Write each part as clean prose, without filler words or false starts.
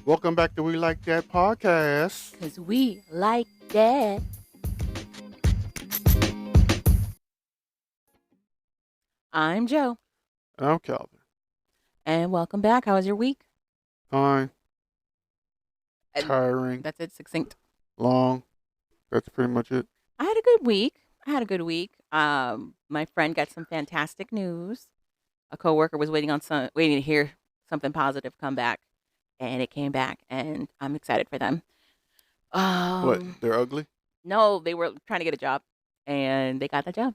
Welcome back to We Like That podcast. Because we like that. I'm Joe. I'm Calvin. And welcome back. How was your week? Fine. And Tiring. That's it, succinct. Long. That's pretty much it. I had a good week. My friend got some fantastic news. A coworker was waiting to hear something positive come back, and it came back, and I'm excited for them. What? Um, They're ugly? no, they were trying to get a job, and they got the job.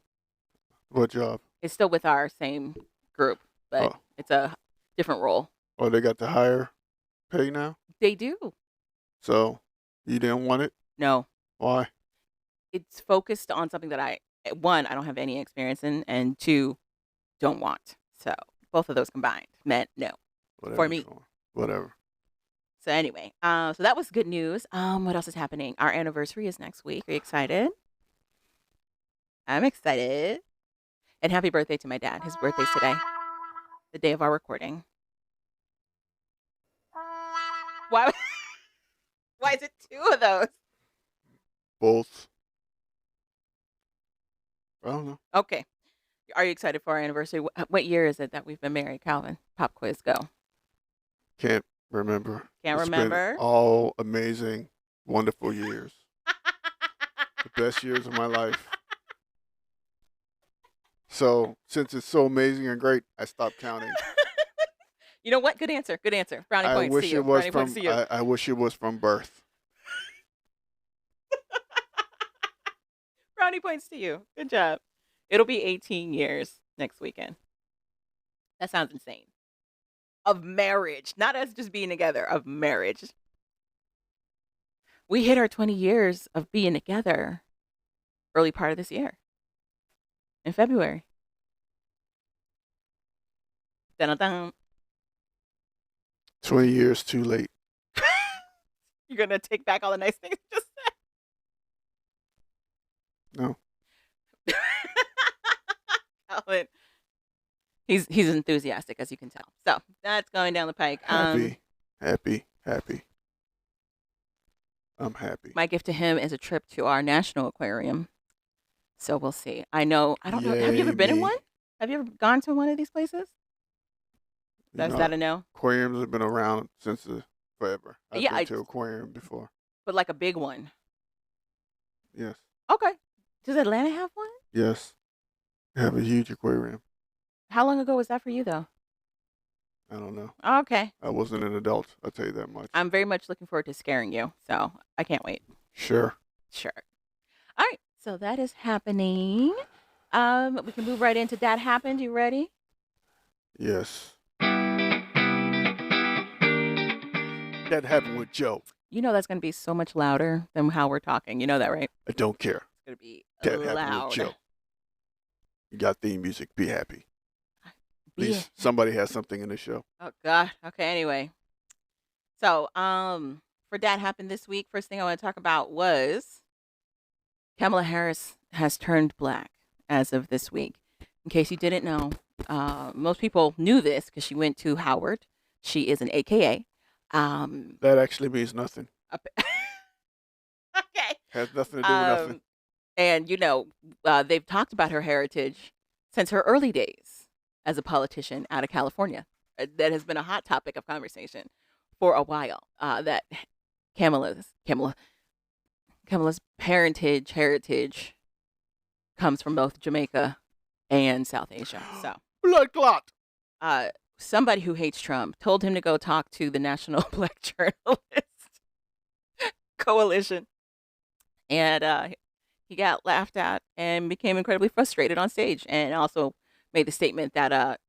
What job? It's still with our same group, but Oh. it's a different role. Oh, they got the higher pay now? They do. So, you didn't want it? No, Why? it's focused on something that one, I don't have any experience in, and two, don't want. So both of those combined meant no Whatever. for me. Whatever. So anyway, so that was good news. What else is happening? Our anniversary is next week. Are you excited? I'm excited. And happy birthday to my dad. His birthday's today, the day of our recording. Why? Why is it two of those? Both. I don't know. Okay. Are you excited for our anniversary? What year is it that we've been married, Calvin? Pop quiz, go. Can't remember. Can't It's remember? been all amazing, wonderful years. The best years of my life. So, since it's so amazing and great, I stopped counting. You know what? Good answer. Good answer. Brownie points to you. Brownie points to you. I wish it was from birth. Brownie points to you. Good job. It'll be 18 years next weekend. That sounds insane. Of marriage, not us just being together, of marriage. We hit our 20 years of being together early part of this year in February. Dun-dun-dun. 20 years too late. You're going to take back all the nice things you just said? No. Colin. He's enthusiastic, as you can tell. So that's going down the pike. Happy. I'm happy. My gift to him is a trip to our national aquarium. So we'll see. I don't know. Have you ever been in me. one? Have you ever gone to one of these places? Is that a no? Aquariums have been around since forever. I've Yeah, been to aquarium before. But like a big one. Yes. Okay. Does Atlanta have one? Yes. They have a huge aquarium. How long ago was that for you, though? I don't know. Okay. I wasn't an adult. I'll tell you that much. I'm very much looking forward to scaring you. So I can't wait. Sure. Sure. All right. So that is happening. We can move right into Dat Happened. You ready? Yes. That happened with Joe. You know that's going to be so much louder than how we're talking. You know that, right? I don't care. It's going to be That loud. happened with Joe. You got theme music. Be happy. At Be- least somebody has something in the show. Oh God. Okay. Anyway, so for Dat Happened this week, first thing I want to talk about was Kamala Harris has turned black as of this week. In case you didn't know, most people knew this because she went to Howard. She is an AKA. That actually means nothing. Okay. Has nothing to do with nothing. And they've talked about her heritage since her early days as a politician out of California. That has been a hot topic of conversation for a while. That Kamala's heritage comes from both Jamaica and South Asia. So Blood clot. somebody who hates Trump told him to go talk to the National Black Journalist Coalition, and he got laughed at and became incredibly frustrated on stage, and also made the statement that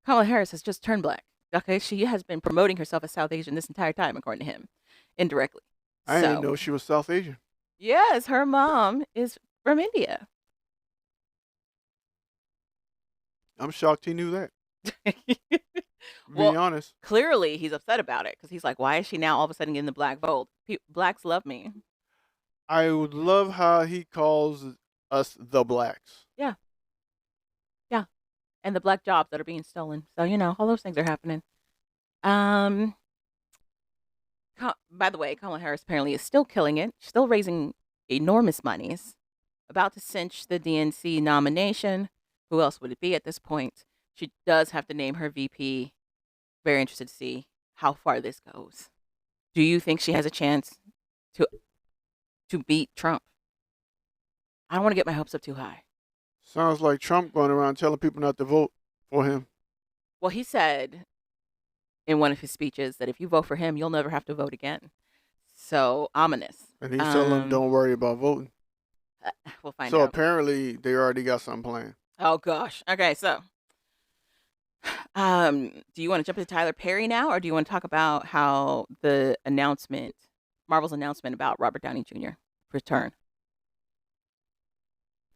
Kamala Harris has just turned black. Okay, she has been promoting herself as South Asian this entire time, according to him, indirectly. I didn't know she was South Asian. Yes, her mom is from India. I'm shocked he knew that. Well, Be honest. Clearly, he's upset about it because he's like, why is she now all of a sudden in the black vote? Blacks love me. I would love how he calls us the blacks. Yeah. And the black jobs that are being stolen. So, all those things are happening. By the way, Kamala Harris apparently is still killing it, still raising enormous monies, about to cinch the DNC nomination. Who else would it be at this point? She does have to name her VP. Very interested to see how far this goes. Do you think she has a chance to beat Trump? I don't want to get my hopes up too high. Sounds like Trump going around telling people not to vote for him. Well, he said in one of his speeches that if you vote for him, you'll never have to vote again. So ominous. And he's telling them don't worry about voting. We'll find So out. apparently they already got something planned. Oh gosh. Okay, so do you want to jump into Tyler Perry now, or do you want to talk about how Marvel's announcement about Robert Downey Jr. return?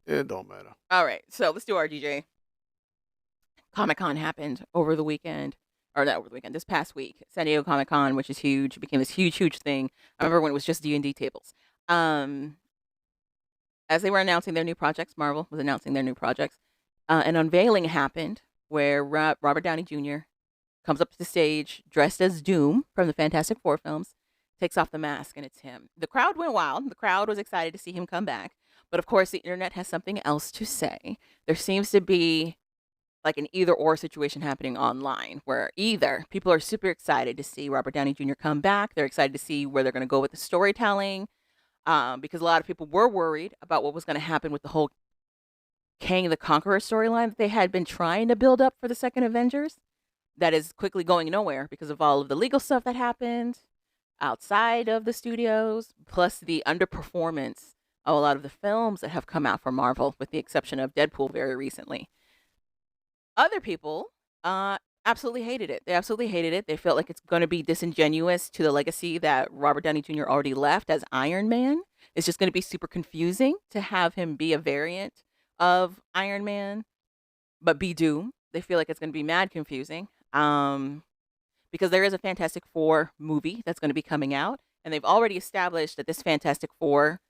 It don't matter. All right, so let's do RDJ. Comic-Con happened over the weekend, or not over the weekend, this past week. San Diego Comic-Con, which is huge, became this huge thing. I remember when it was just D&D tables. As they were announcing their new projects, Marvel was announcing their new projects, an unveiling happened where Robert Downey Jr. comes up to the stage dressed as Doom from the Fantastic Four films, takes off the mask, and it's him. The crowd went wild. The crowd was excited to see him come back. But of course, the internet has something else to say. There seems to be like an either-or situation happening online, where either people are super excited to see Robert Downey Jr. come back. They're excited to see where they're going to go with the storytelling, because a lot of people were worried about what was going to happen with the whole Kang the Conqueror storyline that they had been trying to build up for the second Avengers. That is quickly going nowhere because of all of the legal stuff that happened outside of the studios, plus the underperformance of a lot of the films that have come out from Marvel, with the exception of Deadpool very recently. Other people absolutely hated it. They absolutely hated it. They felt like it's going to be disingenuous to the legacy that Robert Downey Jr. already left as Iron Man. It's just going to be super confusing to have him be a variant of Iron Man, but be Doom. They feel like it's going to be mad confusing, because there is a Fantastic Four movie that's going to be coming out, and they've already established that this Fantastic Four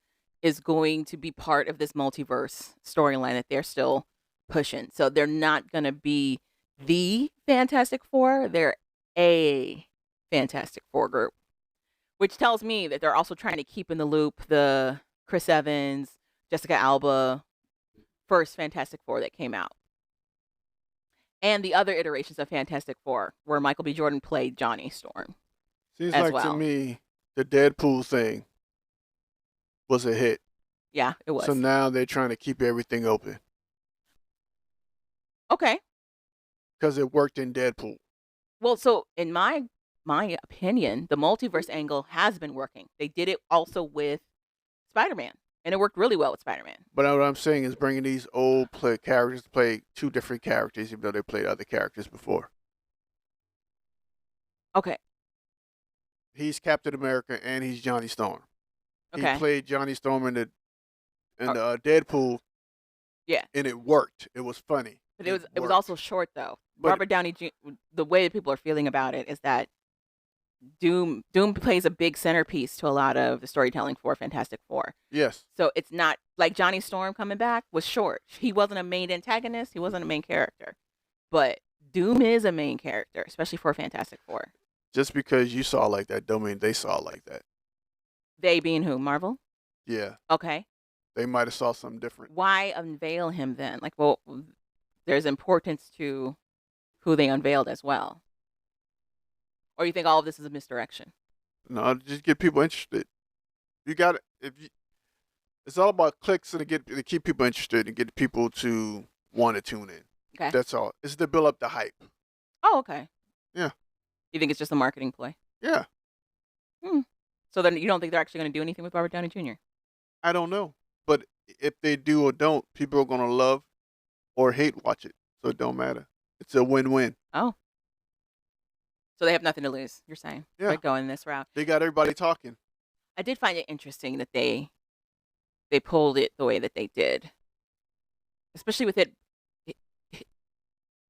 is going to be part of this multiverse storyline that they're still pushing. So they're not going to be the Fantastic Four. They're a Fantastic Four group, which tells me that they're also trying to keep in the loop the Chris Evans, Jessica Alba first Fantastic Four that came out, and the other iterations of Fantastic Four where Michael B. Jordan played Johnny Storm. Seems as like well. to me the Deadpool thing was a hit. Yeah, it was. So now they're trying to keep everything open Okay. because it worked in Deadpool. Well, so in my opinion, the multiverse angle has been working. They did it also with Spider-Man, and it worked really well with Spider-Man. But what I'm saying is bringing these old characters to play two different characters, even though they played other characters before. Okay. He's Captain America and he's Johnny Storm. Okay. He played Johnny Storm in the Deadpool. Yeah. And it worked. It was funny. But it was also short though. But Robert Downey Jr., the way people are feeling about it is that Doom plays a big centerpiece to a lot of the storytelling for Fantastic Four. Yes. So it's not like Johnny Storm coming back was short. He wasn't a main antagonist. He wasn't a main character. But Doom is a main character, especially for Fantastic Four. Just because you saw like that don't mean they saw like that. They being who? Marvel? Yeah. Okay. They might have saw something different. Why unveil him then? Like, well, there's importance to who they unveiled as well. Or you think all of this is a misdirection? No, just get people interested. You got it. It's all about clicks and to keep people interested and get people to want to tune in. Okay. That's all. It's to build up the hype. Oh, okay. Yeah. You think it's just a marketing play? Yeah. So then you don't think they're actually going to do anything with Robert Downey Jr.? I don't know. But if they do or don't, people are going to love or hate watch it. So it don't matter. It's a win-win. Oh. So they have nothing to lose, you're saying? Yeah. By going this route. They got everybody talking. I did find it interesting that they pulled it the way that they did. Especially with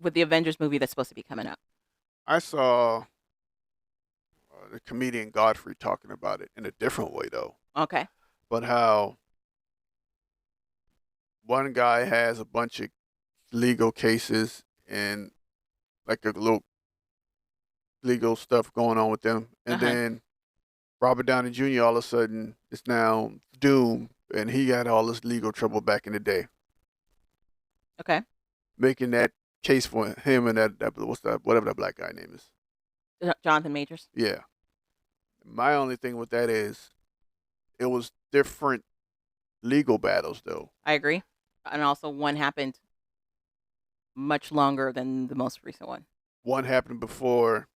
with the Avengers movie that's supposed to be coming up. I saw the comedian Godfrey talking about it in a different way, though. Okay. But how one guy has a bunch of legal cases and like a little legal stuff going on with them. And then Robert Downey Jr. all of a sudden is now Doom, and he got all this legal trouble back in the day, Okay. making that case for him and that what's that whatever that black guy name is. Jonathan Majors. Yeah. My only thing with that is it was different legal battles though. I agree. And also, one happened much longer than the most recent one. One happened before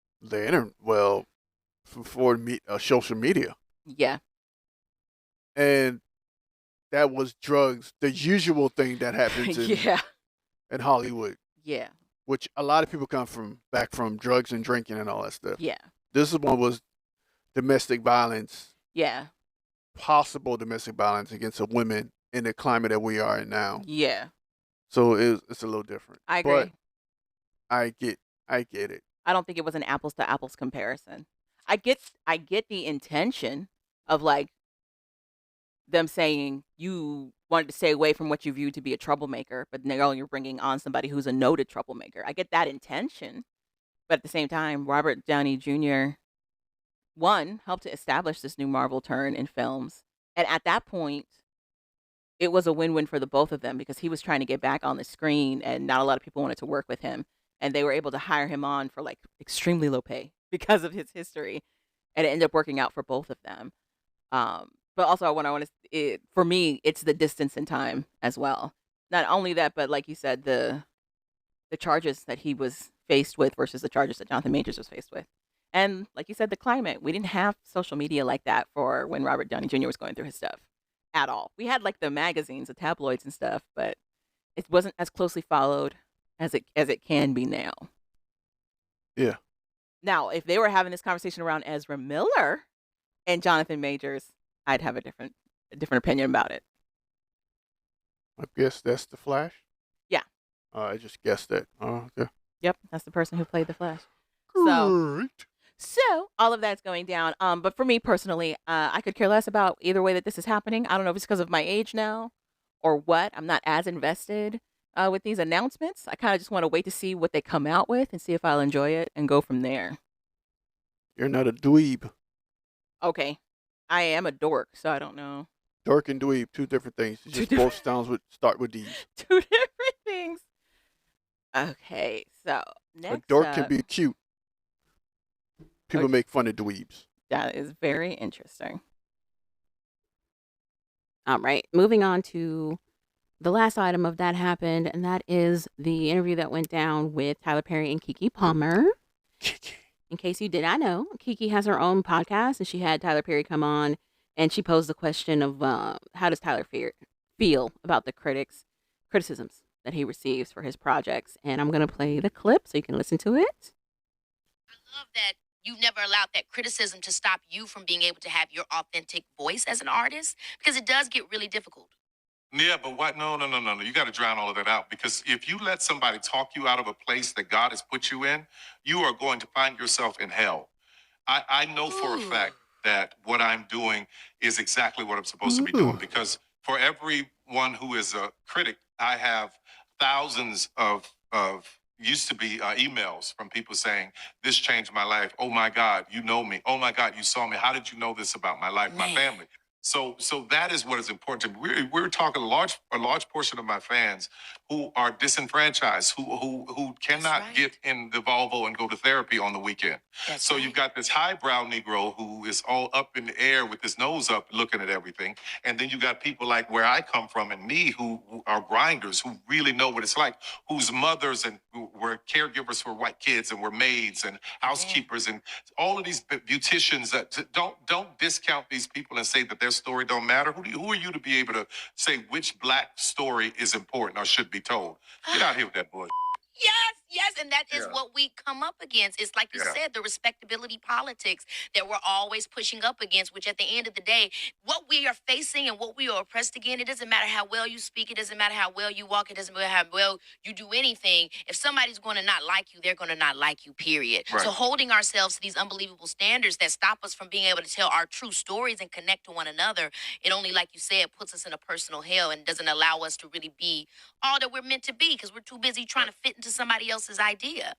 before social media, Yeah. and that was drugs, the usual thing that happens Yeah. in Hollywood, Yeah. which a lot of people come from back from drugs and drinking and all that stuff. Yeah. This one was domestic violence, Yeah. possible domestic violence against a woman in the climate that we are in now. Yeah. So it's a little different. I agree. But I get it. I don't think it was an apples to apples comparison. I get the intention of like them saying you wanted to stay away from what you view to be a troublemaker, but now you're bringing on somebody who's a noted troublemaker. I get that intention, but at the same time, Robert Downey Jr. one helped to establish this new Marvel turn in films, and at that point, it was a win-win for the both of them because he was trying to get back on the screen, and not a lot of people wanted to work with him, and they were able to hire him on for like extremely low pay because of his history, and it ended up working out for both of them. But also, what I want to, for me, it's the distance in time as well. Not only that, but like you said, the charges that he was faced with versus the charges that Jonathan Majors was faced with. And like you said, the climate. We didn't have social media like that for when Robert Downey Jr. was going through his stuff at all. We had like the magazines, the tabloids and stuff, but it wasn't as closely followed as it can be now. Yeah. Now, if they were having this conversation around Ezra Miller and Jonathan Majors, I'd have a different opinion about it. I guess that's the Flash. Yeah. I just guessed that. Oh, okay. Yep, that's the person who played the Flash. Great. So all of that's going down. But for me personally, I could care less about either way that this is happening. I don't know if it's because of my age now or what. I'm not as invested with these announcements. I kind of just want to wait to see what they come out with and see if I'll enjoy it and go from there. You're not a dweeb. Okay. I am a dork, so I don't know. Dork and dweeb, two different things. It's just both start with D's. Two different things. Okay, so next A dork up, can be cute. People Okay. make fun of dweebs. that is very interesting. All right, moving on to the last item of That Happened, and that is the interview that went down with Tyler Perry and Keke Palmer. In case you did not know, Keke has her own podcast, and she had Tyler Perry come on, and she posed the question of how does Tyler feel about the criticisms that he receives for his projects. And I'm going to play the clip so you can listen to it. I love that you've never allowed that criticism to stop you from being able to have your authentic voice as an artist, because it does get really difficult. Yeah, but what? No. You got to drown all of that out, because if you let somebody talk you out of a place that God has put you in, you are going to find yourself in hell. I know for a fact that what I'm doing is exactly what I'm supposed to be doing, because for everyone who is a critic, I have thousands of used to be emails from people saying, this changed my life. Oh my God, you know me. Oh my God, you saw me. How did you know this about my life, my family? So that is what is important to me. We're talking a large portion of my fans who are disenfranchised, who cannot right. get in the Volvo and go to therapy on the weekend. That's So right. you've got this highbrow Negro who is all up in the air with his nose up looking at everything. And then you got people like where I come from and me who are grinders, who really know what it's like, whose mothers and who were caregivers for white kids and were maids and housekeepers and all of these beauticians. That don't discount these people and say that their story don't matter. Who are you to be able to say which black story is important or should be told? Get out here with that bullshit. Yes, and that is Yeah. what we come up against. It's like you Yeah. said, the respectability politics that we're always pushing up against, which at the end of the day, what we are facing and what we are oppressed again, it doesn't matter how well you speak, it doesn't matter how well you walk, it doesn't matter how well you do anything. If somebody's going to not like you, they're going to not like you, period. Right. So holding ourselves to these unbelievable standards that stop us from being able to tell our true stories and connect to one another, it only, like you said, puts us in a personal hell and doesn't allow us to really be all that we're meant to be, because we're too busy trying to fit into somebody else's idea.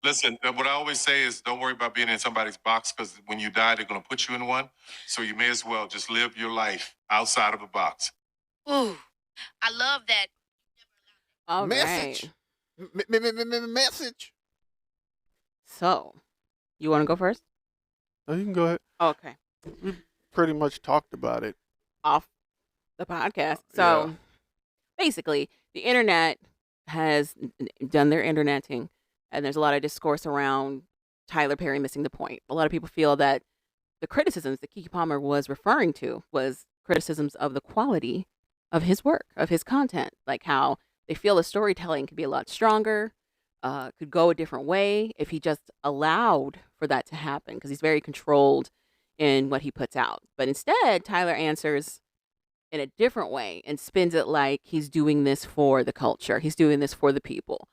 Listen, what I always say is don't worry about being in somebody's box because when you die, they're going to put you in one. So you may as well just live your life outside of a box. Ooh, I love that. All right. Message. Message. So, you want to go first? Oh, you can go ahead. Okay. We pretty much talked about it. Off the podcast. So, basically, the internet has done their interneting, and there's a lot of discourse around Tyler Perry missing the point. A lot of people feel that the criticisms that Keke Palmer was referring to was criticisms of the quality of his work, of his content, like how they feel the storytelling could be a lot stronger, could go a different way if he just allowed for that to happen, because he's very controlled in what he puts out. But instead, Tyler answers in a different way and spins it like he's doing this for the culture. He's doing this for the people.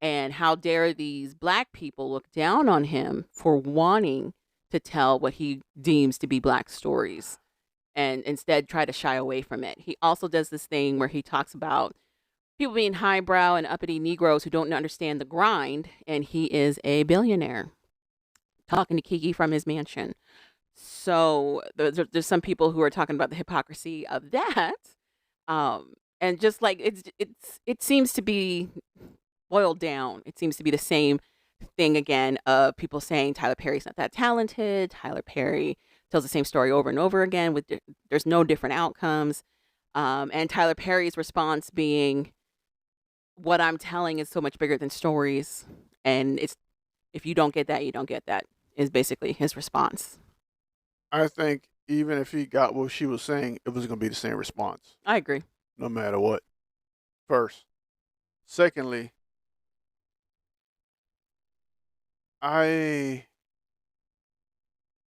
And how dare these Black people look down on him for wanting to tell what he deems to be Black stories and instead try to shy away from it. He also does this thing where he talks about people being highbrow and uppity Negroes who don't understand the grind, and he is a billionaire talking to Keke from his mansion. So there's some people who are talking about the hypocrisy of that, and just like it seems to be boiled down. It seems to be the same thing again of people saying Tyler Perry's not that talented. Tyler Perry tells the same story over and over again with there's no different outcomes, and Tyler Perry's response being, "What I'm telling is so much bigger than stories, and it's if you don't get that, you don't get that." Is basically his response. I think even if he got what she was saying, it was going to be the same response, I agree. no matter what. First. Secondly, I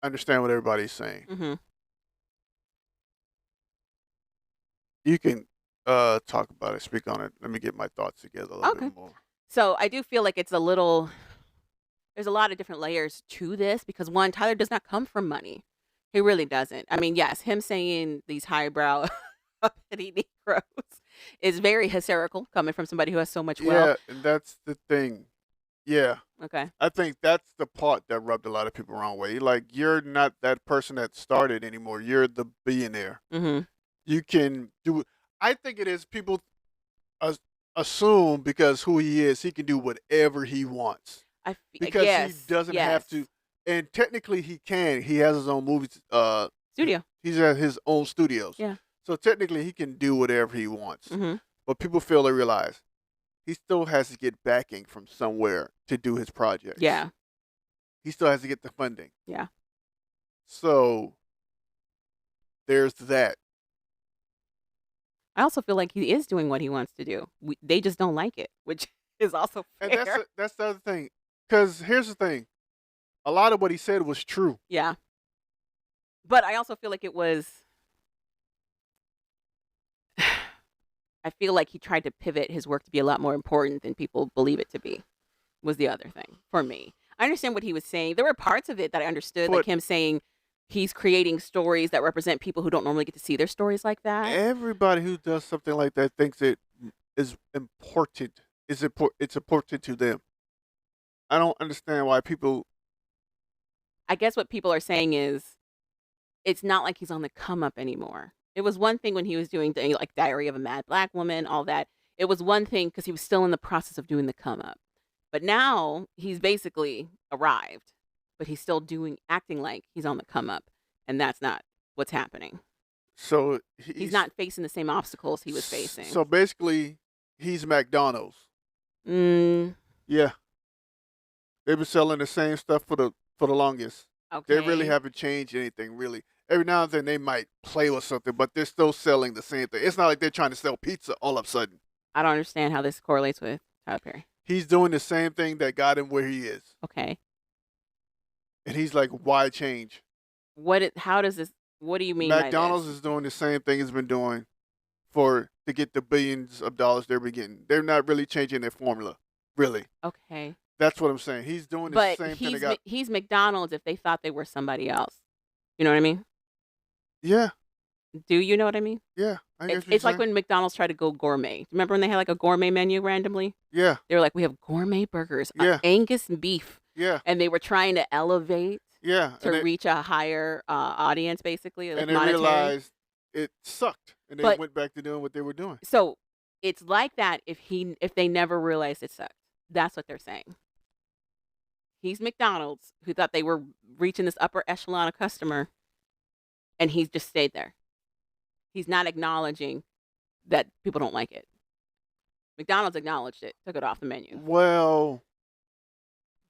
understand what everybody's saying. Mm-hmm. You can talk about it, speak on it. Let me get my thoughts together a little bit more. So I do feel like it's a little. There's a lot of different layers to this because one, Tyler does not come from money. He really doesn't. I mean, yes, him saying these highbrow, uppity Negroes is very hysterical coming from somebody who has so much wealth. Yeah, and that's the thing. Yeah. Okay. I think that's the part that rubbed a lot of people wrong way. Like, you're not that person that started anymore. You're the billionaire. Mm-hmm. You can do. I think it is people assume because who he is, he can do whatever he wants because he doesn't have to. And technically, he can. He has his own movie studio. He's at his own studios. Yeah. So technically, he can do whatever he wants. Mm-hmm. But people fail to realize he still has to get backing from somewhere to do his projects. Yeah. He still has to get the funding. Yeah. So there's that. I also feel like he is doing what he wants to do. They just don't like it, which is also fair. And that's the other thing. Because here's the thing. A lot of what he said was true. Yeah. But I also feel like it was. I feel like he tried to pivot his work to be a lot more important than people believe it to be, was the other thing for me. I understand what he was saying. There were parts of it that I understood, like him saying he's creating stories that represent people who don't normally get to see their stories like that. Everybody who does something like that thinks it is important. It's important to them. I don't understand why people. I guess what people are saying is it's not like he's on the come up anymore. It was one thing when he was doing like Diary of a Mad Black Woman, all that. It was one thing because he was still in the process of doing the come up. But now he's basically arrived, but he's still acting like he's on the come up. And that's not what's happening. So he's not facing the same obstacles he was facing. So basically, he's McDonald's. Yeah. They've been selling the same stuff for the longest. Okay. They really haven't changed anything, really. Every now and then they might play with something, but they're still selling the same thing. It's not like they're trying to sell pizza all of a sudden. I don't understand how this correlates with Tyler Perry. He's doing the same thing that got him where he is. Okay. And he's like, why change? What do you mean McDonald's by this? is doing the same thing it's been doing to get the billions of dollars they're getting. They're not really changing their formula, really. Okay. That's what I'm saying. He's doing the same thing. But he's McDonald's if they thought they were somebody else. You know what I mean? Yeah. Do you know what I mean? Yeah, I guess It's like when McDonald's tried to go gourmet. Remember when they had like a gourmet menu randomly? Yeah. They were like, we have gourmet burgers, Yeah. Angus beef. Yeah. And they were trying to elevate to reach a higher audience, basically. Like and they monetary. realized it sucked, and they went back to doing what they were doing. So it's like that if they never realized it sucked. That's what they're saying. He's McDonald's, who thought they were reaching this upper echelon of customer, and he's just stayed there. He's not acknowledging that people don't like it. McDonald's acknowledged it, took it off the menu. Well,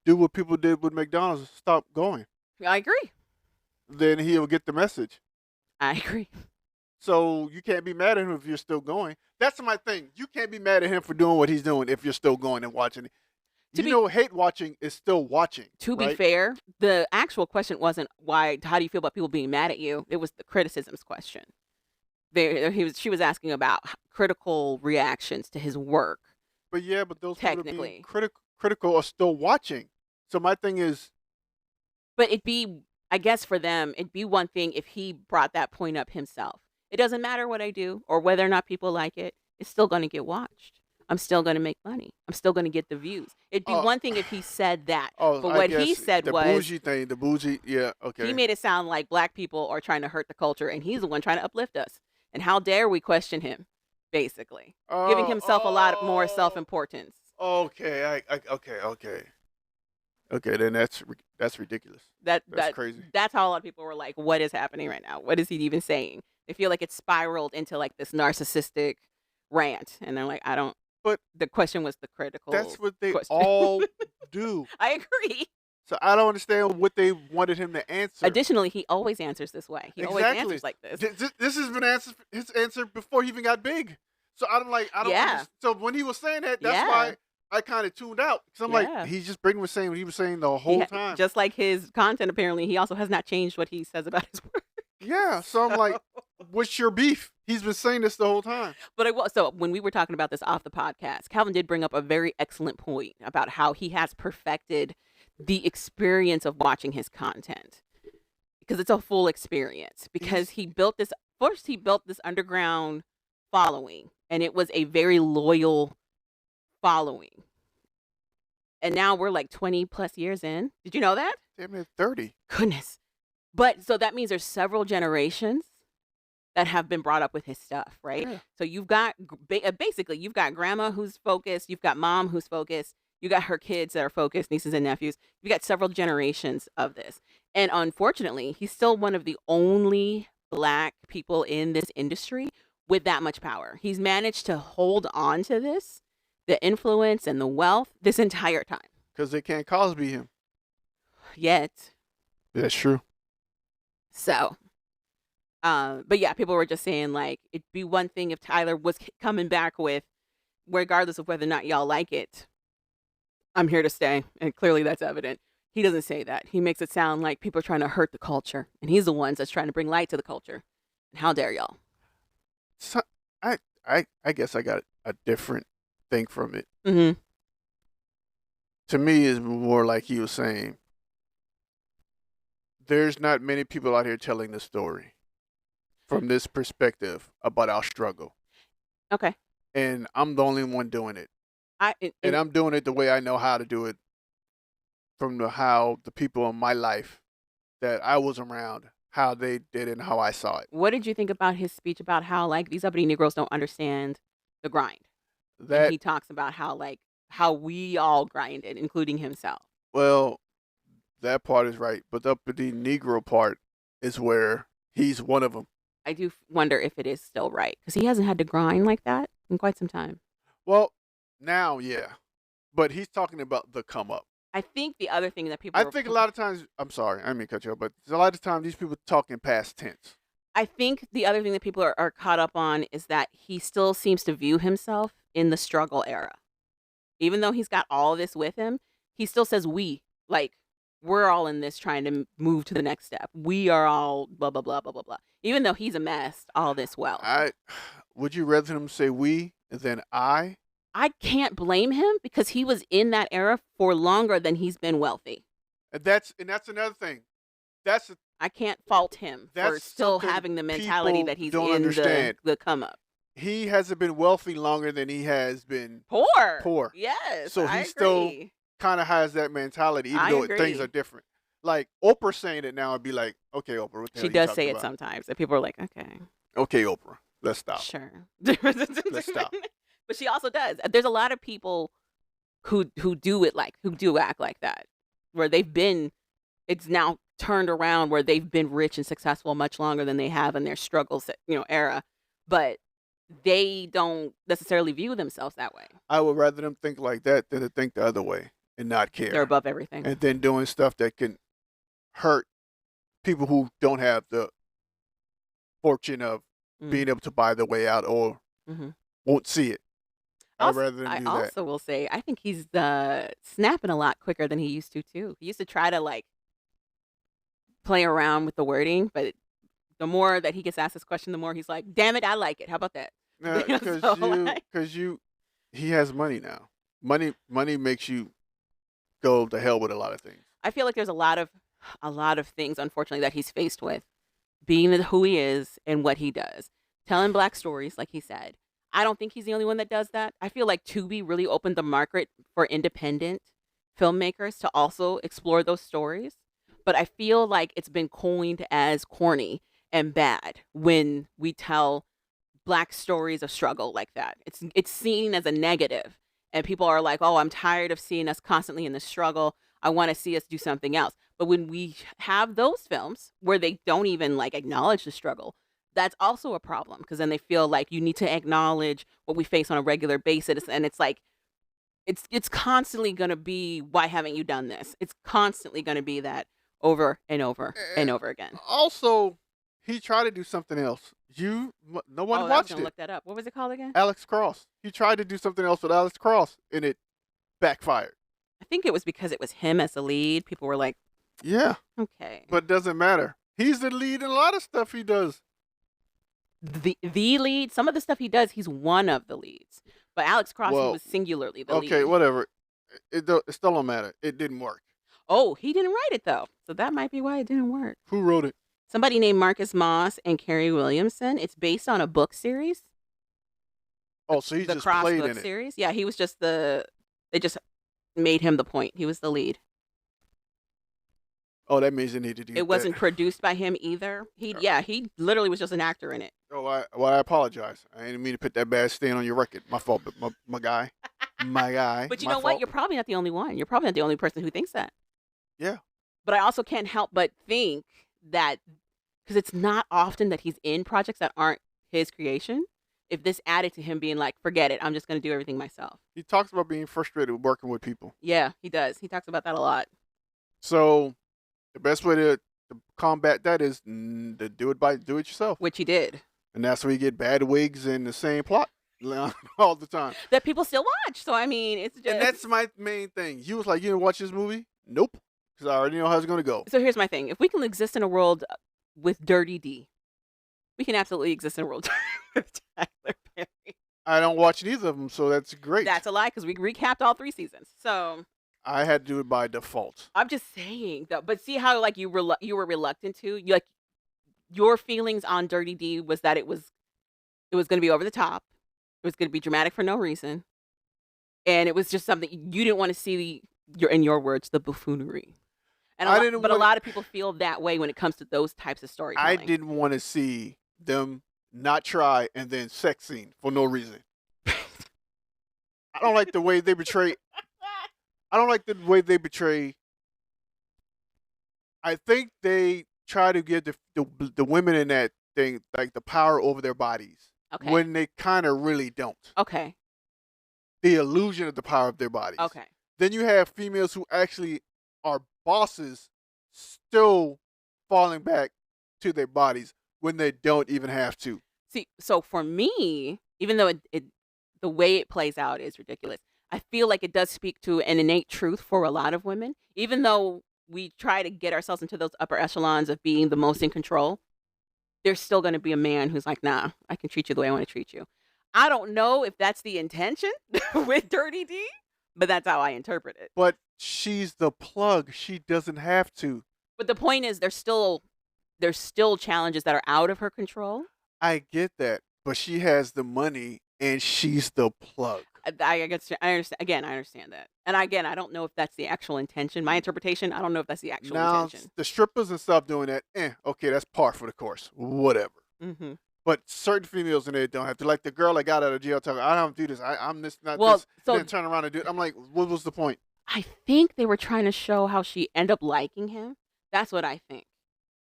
do what people did with McDonald's, stop going. I agree. Then he'll get the message. I agree. So you can't be mad at him if you're still going. That's my thing. You can't be mad at him for doing what he's doing if you're still going and watching it. Hate watching is still watching. To be fair, the actual question wasn't how do you feel about people being mad at you? It was the criticisms question. She was asking about critical reactions to his work. But those technically critical are still watching. So my thing is, but I guess for them, it'd be one thing if he brought that point up himself. It doesn't matter what I do or whether or not people like it. It's still going to get watched. I'm still going to make money. I'm still going to get the views. It'd be one thing if he said that. But what he said was... The bougie, yeah, okay. He made it sound like black people are trying to hurt the culture, and he's the one trying to uplift us. And how dare we question him, basically. Giving himself a lot more self-importance. Okay, Okay, then that's ridiculous. That's crazy. That's how a lot of people were like, what is happening right now? What is he even saying? They feel like it's spiraled into like this narcissistic rant. And they're like, I don't... But the question was the critical That's what they all do. I agree. So I don't understand what they wanted him to answer. Additionally, he always answers this way. He always answers like this. This has been his answer before he even got big. So I don't understand. So when he was saying that, that's why I kind of tuned out. Because I'm like, he's just bringing saying what he was saying the whole time. Just like his content, apparently, he also has not changed what he says about his work. Yeah, so I'm like, what's your beef? He's been saying this the whole time. So when we were talking about this off the podcast, Calvin did bring up a very excellent point about how he has perfected the experience of watching his content, because it's a full experience. Because he built this underground following, and it was a very loyal following. And now we're like 20 plus years in. Did you know that? Damn it, 30. Goodness. But so that means there's several generations that have been brought up with his stuff, right? Yeah. So you've got basically you've got grandma who's focused, you've got mom who's focused, you got her kids that are focused, nieces and nephews. You got several generations of this. And unfortunately, he's still one of the only black people in this industry with that much power. He's managed to hold on to this, the influence and the wealth, this entire time. Because they can't Cosby him. Yet. That's true. So, but yeah, people were just saying like, it'd be one thing if Tyler was coming back with, regardless of whether or not y'all like it, I'm here to stay. And clearly that's evident. He doesn't say that. He makes it sound like people are trying to hurt the culture. And he's the ones that's trying to bring light to the culture. And how dare y'all? So, I guess I got a different thing from it. Mm-hmm. To me, it's more like he was saying, there's not many people out here telling the story from this perspective about our struggle. Okay. And I'm the only one doing it. And I'm doing it the way I know how to do it, from how the people in my life that I was around, how they did it and how I saw it. What did you think about his speech about how like these uppity Negroes don't understand the grind? And he talks about how we all grinded, including himself. Well, that part is right, but the uppity Negro part is where he's one of them. I do wonder if it is still right, because he hasn't had to grind like that in quite some time. Well, now, yeah, but he's talking about the come up. I think the other thing that people... I think a lot of times... I'm sorry, I didn't mean to cut you off, but a lot of times these people talk in past tense. I think the other thing that people are caught up on is that he still seems to view himself in the struggle era. Even though he's got all of this with him, he still says we. Like, we're all in this trying to move to the next step. We are all blah, blah, blah, blah, blah, blah. Even though he's amassed all this wealth. Would you rather him say we than I? I can't blame him, because he was in that era for longer than he's been wealthy. And that's another thing. I can't fault him for still having the mentality that he's in the come up. He hasn't been wealthy longer than he has been poor. Yes, so he still kind of has that mentality, even though things are different. Like Oprah saying it now would be like, okay, Oprah, what the hell she does say it sometimes, and people are like, okay, Oprah, let's stop. Sure, let's stop. But she also does. There's a lot of people who do act like that, where it's now turned around where they've been rich and successful much longer than they have in their struggles, era, but they don't necessarily view themselves that way. I would rather them think like that than to think the other way and not care. They're above everything. And then doing stuff that can hurt people who don't have the fortune of being able to buy their way out or won't see it. I'd rather than do that. I also will say, I think he's snapping a lot quicker than he used to, too. He used to try to, play around with the wording, but the more that he gets asked this question, the more he's like, damn it, I like it. How about that? Because he has money now. Money makes you go to hell with a lot of things. I feel like there's a lot of things, unfortunately, that he's faced with, being who he is and what he does. Telling Black stories, like he said. I don't think he's the only one that does that. I feel like Tubi really opened the market for independent filmmakers to also explore those stories. But I feel like it's been coined as corny and bad when we tell Black stories of struggle like that. It's seen as a negative. And people are like, oh, I'm tired of seeing us constantly in the struggle. I want to see us do something else. But when we have those films where they don't even acknowledge the struggle, that's also a problem, because then they feel like you need to acknowledge what we face on a regular basis. And it's like, it's constantly going to be, why haven't you done this? It's constantly going to be that over and over and over again. Also, he tried to do something else. No one watched it. Look that up. What was it called again? Alex Cross. He tried to do something else with Alex Cross, and it backfired. I think it was because it was him as the lead. People were like, yeah. Okay. But it doesn't matter. He's the lead in a lot of stuff he does. The lead, some of the stuff he does, he's one of the leads. But Alex Cross, he was singularly the lead. Okay, whatever. It still don't matter. It didn't work. Oh, he didn't write it, though. So that might be why it didn't work. Who wrote it? Somebody named Marcus Moss and Carrie Williamson. It's based on a book series. Oh, so he just played in it. Series. Yeah, he was just they just made him the point. He was the lead. Oh, that means they need to do It wasn't produced by him either. He literally was just an actor in it. Oh, I apologize. I didn't mean to put that bad stain on your record. My fault, but my guy. My guy. But you know what? You're probably not the only one. You're probably not the only person who thinks that. Yeah. But I also can't help but think that, because it's not often that he's in projects that aren't his creation, if this added to him being like, forget it, I'm just going to do everything myself. He talks about being frustrated working with people. Yeah, he does. He talks about that a lot. So the best way to combat that is to do it yourself. Which he did. And that's where you get bad wigs and the same plot all the time. That people still watch. So, I mean, it's just... And that's my main thing. You was like, you didn't watch this movie? Nope. Because I already know how it's going to go. So here's my thing. If we can exist in a world with Dirty D, we can absolutely exist in a world with Tyler Perry. I don't watch neither of them, so that's great. That's a lie, because we recapped all 3 seasons. So... I had to do it by default. I'm just saying, though. But see how you were reluctant to? Your feelings on Dirty D was that it was going to be over the top. It was going to be dramatic for no reason. And it was just something you didn't want to see, in your words, the buffoonery. And a lot of people feel that way when it comes to those types of stories. I didn't want to see them not try and then sex scene for no reason. I don't like the way they betray. I think they try to give the women in that thing the power over their bodies. Okay. When they kind of really don't. Okay. The illusion of the power of their bodies. Okay. Then you have females who actually are bosses still falling back to their bodies when they don't even have to. See, so for me, even though the way it plays out is ridiculous, I feel like it does speak to an innate truth for a lot of women. Even though we try to get ourselves into those upper echelons of being the most in control, there's still going to be a man who's like, nah, I can treat you the way I want to treat you. I don't know if that's the intention with Dirty D, but that's how I interpret it. But she's the plug. She doesn't have to. But the point is, there's still there's still challenges that are out of her control. I get that, but she has the money and she's the plug. I understand. Again, I understand that. And again, I don't know if that's the actual intention. My interpretation, I don't know if that's the actual intention. The strippers and stuff doing that, okay, that's par for the course. Whatever. Mm-hmm. But certain females in there don't have to. Like the girl that got out of jail talking, I don't do this. I'm this, not well, this. So, then turn around and do it. I'm like, what was the point? I think they were trying to show how she ended up liking him. That's what I think.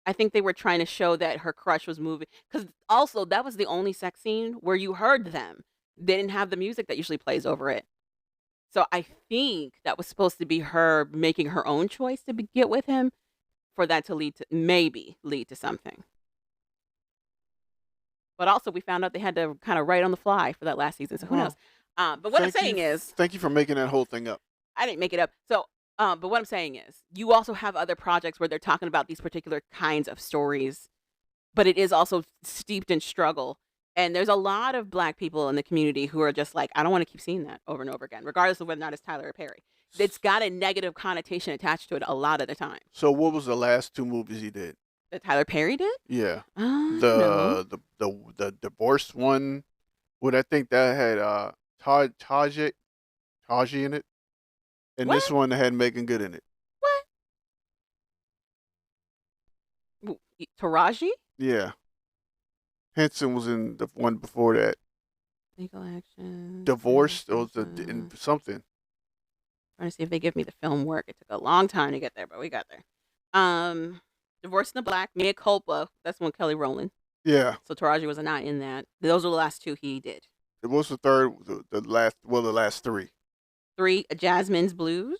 I think they were trying to show that her crush was moving. Because also, that was the only sex scene where you heard them. They didn't have the music that usually plays over it. So I think that was supposed to be her making her own choice to get with him for that to maybe lead to something. But also, we found out they had to kind of write on the fly for that last season. So who knows? But what I'm saying is... Thank you for making that whole thing up. I didn't make it up. So, but what I'm saying is, you also have other projects where they're talking about these particular kinds of stories, but it is also steeped in struggle. And there's a lot of Black people in the community who are just like, I don't want to keep seeing that over and over again, regardless of whether or not it's Tyler or Perry. It's got a negative connotation attached to it a lot of the time. So what was the last 2 movies he did? That Tyler Perry did? Yeah. No. The divorce one. What I think that had Taji in it. And What? this one had Megan Good in it. What? Taraji? Yeah. Henson was in the one before that. Legal action. Divorced or in something. Trying to see if they give me the film work. It took a long time to get there, but we got there. Divorced in the Black, Mea Culpa. That's one Kelly Rowland. Yeah. So Taraji was not in that. Those are the last 2 he did. It was the third, the last 3. 3, Jasmine's Blues,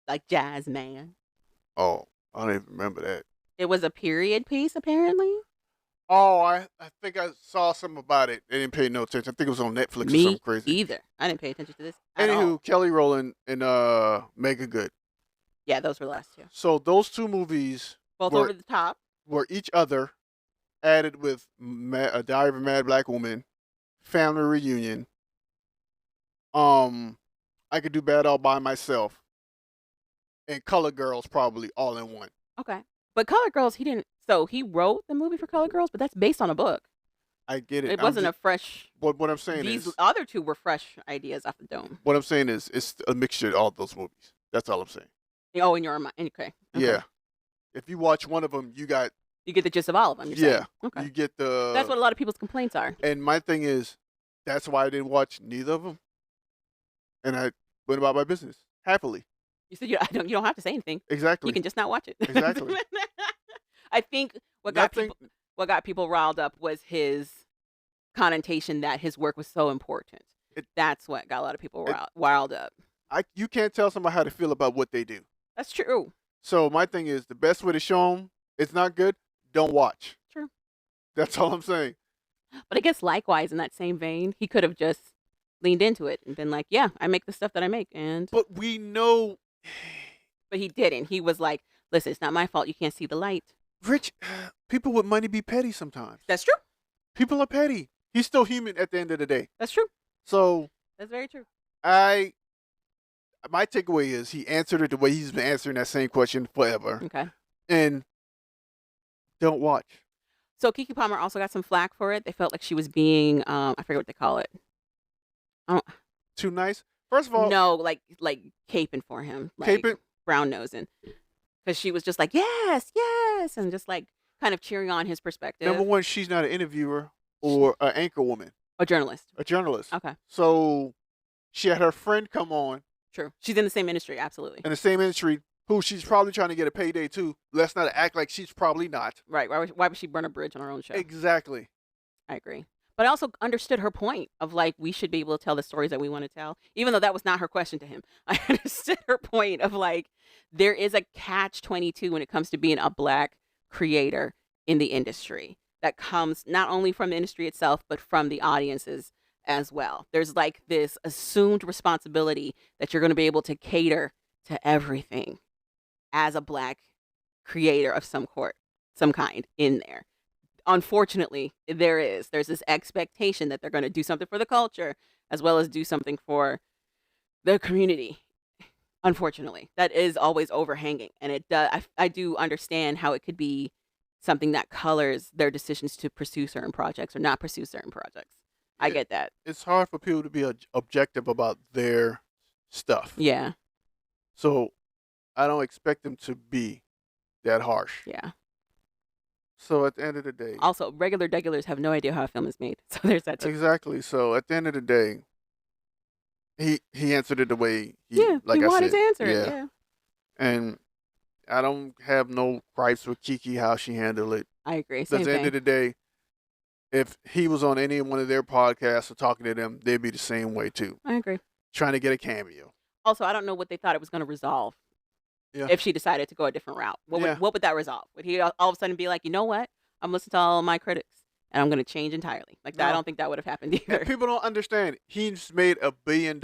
like Jazz Man. Oh, I don't even remember that. It was a period piece, apparently. Oh, I think I saw something about it. I didn't pay no attention. I think it was on Netflix or something crazy. Either. I didn't pay attention to this at all. Anywho, Kelly Rowland and Megan Good. Yeah, those were the last 2. So those 2 movies both over the top were each other added with A Diary of a Mad Black Woman, Family Reunion. I Could Do Bad All by Myself, and Color Girls probably all in one. Okay, but Color Girls, he didn't. So he wrote the movie for Color Girls, but that's based on a book. I get it. It wasn't a fresh. What I'm saying these is, other 2 were fresh ideas off the dome. What I'm saying is, it's a mixture of all those movies. That's all I'm saying. Oh, in your mind, okay. Yeah. If you watch one of them, you get the gist of all of them. You're saying. Okay. You get the. That's what a lot of people's complaints are. And my thing is, that's why I didn't watch neither of them, and I went about my business happily. You said you don't have to say anything. Exactly. You can just not watch it. Exactly. I think what got people riled up was his connotation that his work was so important. That's what got a lot of people riled up. You can't tell somebody how to feel about what they do. That's true. So my thing is, the best way to show them it's not good, don't watch. True. That's all I'm saying. But I guess likewise, in that same vein, he could have just leaned into it and been like, yeah, I make the stuff that I make. But we know. But he didn't. He was like, listen, it's not my fault. You can't see the light. Rich, people with money be petty sometimes. That's true. People are petty. He's still human at the end of the day. That's true. So. That's very true. My takeaway is he answered it the way he's been answering that same question forever. Okay. And don't watch. So Keke Palmer also got some flack for it. They felt like she was being, I forget what they call it. Too nice? First of all. No, like caping for him. Like caping? Brown nosing. Because she was just like, yes, yes. And just like kind of cheering on his perspective. Number one, she's not an interviewer or an anchor woman. A journalist. A journalist. Okay. So she had her friend come on. True. She's in the same industry, absolutely. In the same industry, who she's probably trying to get a payday too. Let's not act like she's probably not. Right. Why would she burn a bridge on her own show? Exactly. I agree. But I also understood her point of like, we should be able to tell the stories that we want to tell, even though that was not her question to him. I understood her point of like, there is a catch-22 when it comes to being a Black creator in the industry that comes not only from the industry itself, but from the audiences as well. There's like this assumed responsibility that you're going to be able to cater to everything as a Black creator of some kind in there. Unfortunately, there's this expectation that they're going to do something for the culture as well as do something for the community. Unfortunately, that is always overhanging, and it does. I do understand how it could be something that colors their decisions to pursue certain projects or not pursue certain projects. I get that. It's hard for people to be objective about their stuff. Yeah. So I don't expect them to be that harsh. Yeah. So at the end of the day. Also, regulars have no idea how a film is made. So there's that too. Exactly. So at the end of the day, he answered it the way he wanted to answer it. Yeah. And I don't have no gripes with Kiki how she handled it. I agree. Because at the end of the day, if he was on any one of their podcasts or talking to them, they'd be the same way too. I agree. Trying to get a cameo. Also, I don't know what they thought it was going to resolve. Yeah. If she decided to go a different route, what would that resolve? Would he all of a sudden be like, you know what? I'm listening to all my critics, and I'm going to change entirely? Like that, I don't think that would have happened either. And people don't understand. He's made $1 billion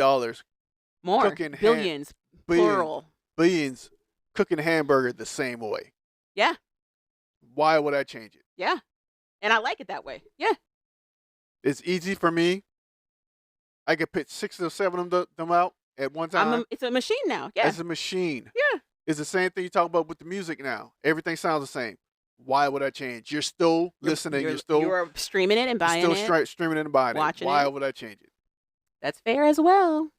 more cooking billions, plural billions cooking hamburger the same way. Yeah. Why would I change it? Yeah, and I like it that way. Yeah. It's easy for me. I could pick 6 or 7 of them out at one time. It's a machine now. Yeah. It's a machine. Yeah. It's the same thing you talk about with the music now. Everything sounds the same. Why would I change? You're still listening. You're streaming it and buying it. Still streaming it and buying it. Why would I change it? That's fair as well.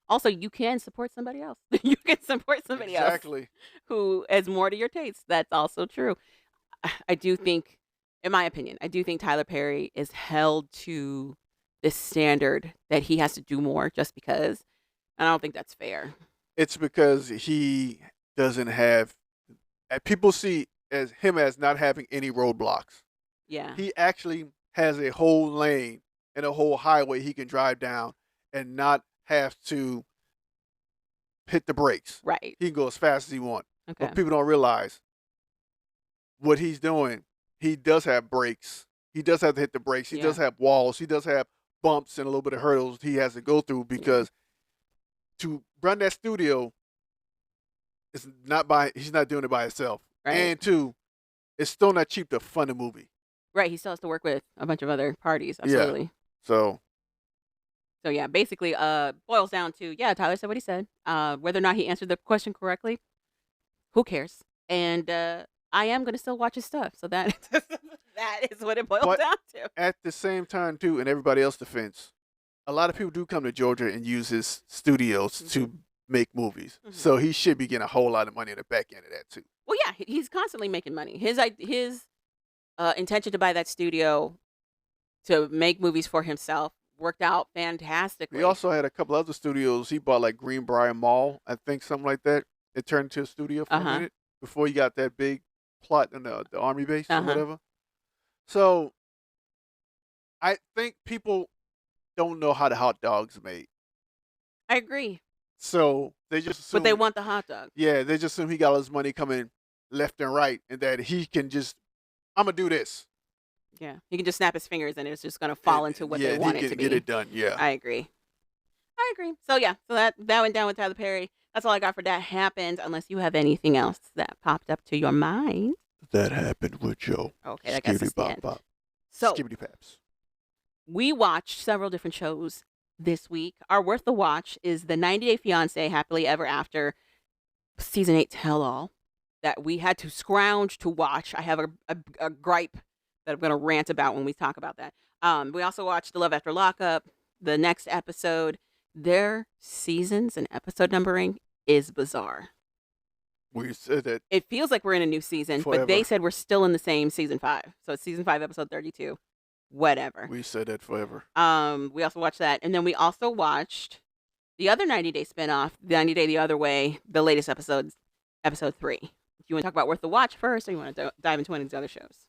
Also, you can support somebody else. You can support somebody else who has more to your taste. That's also true. I do think, in my opinion, Tyler Perry is held to this standard that he has to do more just because. I don't think that's fair. It's because he doesn't have. People see him as not having any roadblocks. Yeah. He actually has a whole lane and a whole highway he can drive down and not have to hit the brakes. Right. He can go as fast as he wants. Okay. But people don't realize what he's doing. He does have brakes. He does have to hit the brakes. He does have walls. He does have bumps and a little bit of hurdles he has to go through because to run that studio, he's not doing it by himself. Right. And 2, it's still not cheap to fund a movie. Right. He still has to work with a bunch of other parties. Absolutely. Yeah. So yeah, basically, boils down to, Tyler said what he said. Whether or not he answered the question correctly, who cares? And I am going to still watch his stuff. So that is what it boils down to. At the same time, too, in everybody else's defense, a lot of people do come to Georgia and use his studios to make movies. Mm-hmm. So he should be getting a whole lot of money in the back end of that, too. Well, yeah, he's constantly making money. His intention to buy that studio to make movies for himself worked out fantastically. He also had a couple other studios. He bought like Greenbrier Mall, I think, something like that. It turned into a studio for a minute before he got that big plot in the army base or whatever. So I think people don't know how the hot dog's are made. I agree. So they just assume, but they want the hot dog. Yeah, they just assume he got all his money coming left and right and that he can just, I'm going to do this. Yeah, he can just snap his fingers and it's just going to fall into what they want it to be. Get it done, yeah. I agree. So that went down with Tyler Perry. That's all I got for That Happened, unless you have anything else that popped up to your mind. That happened with Joe. Okay, that got us. So, Skibbity Paps. We watched several different shows this week. Our worth the watch is the 90 Day Fiance Happily Ever After Season 8 Tell-All that we had to scrounge to watch. I have a gripe that I'm going to rant about when we talk about that. We also watched The Love After Lockup, the next episode. Their seasons and episode numbering is bizarre. We said that. It feels like we're in a new season, forever. But they said we're still in the same season 5. So it's season 5, episode 32. Whatever. We said that forever. We also watched that. And then we also watched the other 90 Day spinoff, 90 Day the Other Way, the latest episode 3. Do you want to talk about Worth the Watch first, or you want to dive into one of these other shows?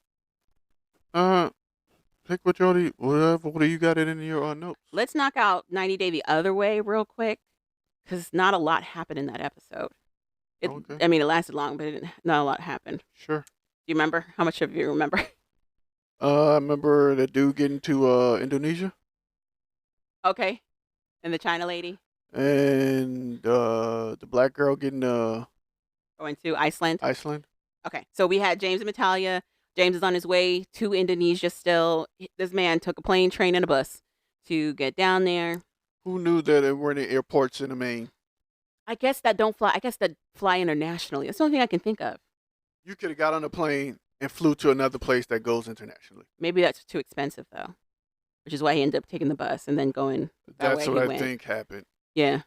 Pick what do you got it in your notes? Let's knock out 90 Day the Other Way real quick, because not a lot happened in that episode. Okay. I mean, it lasted long, but not a lot happened. Sure. Do you remember? How much of you remember? I remember the dude getting to Indonesia. Okay. And the China lady. And the black girl getting going to Iceland. Iceland. Okay. So we had James and Natalia. James is on his way to Indonesia still. This man took a plane, train, and a bus to get down there. Who knew that there weren't any airports in the Maine? I guess that fly internationally. That's the only thing I can think of. You could have got on a plane and flew to another place that goes internationally. Maybe that's too expensive though, which is why he ended up taking the bus and then going. That's what I think happened. Yeah,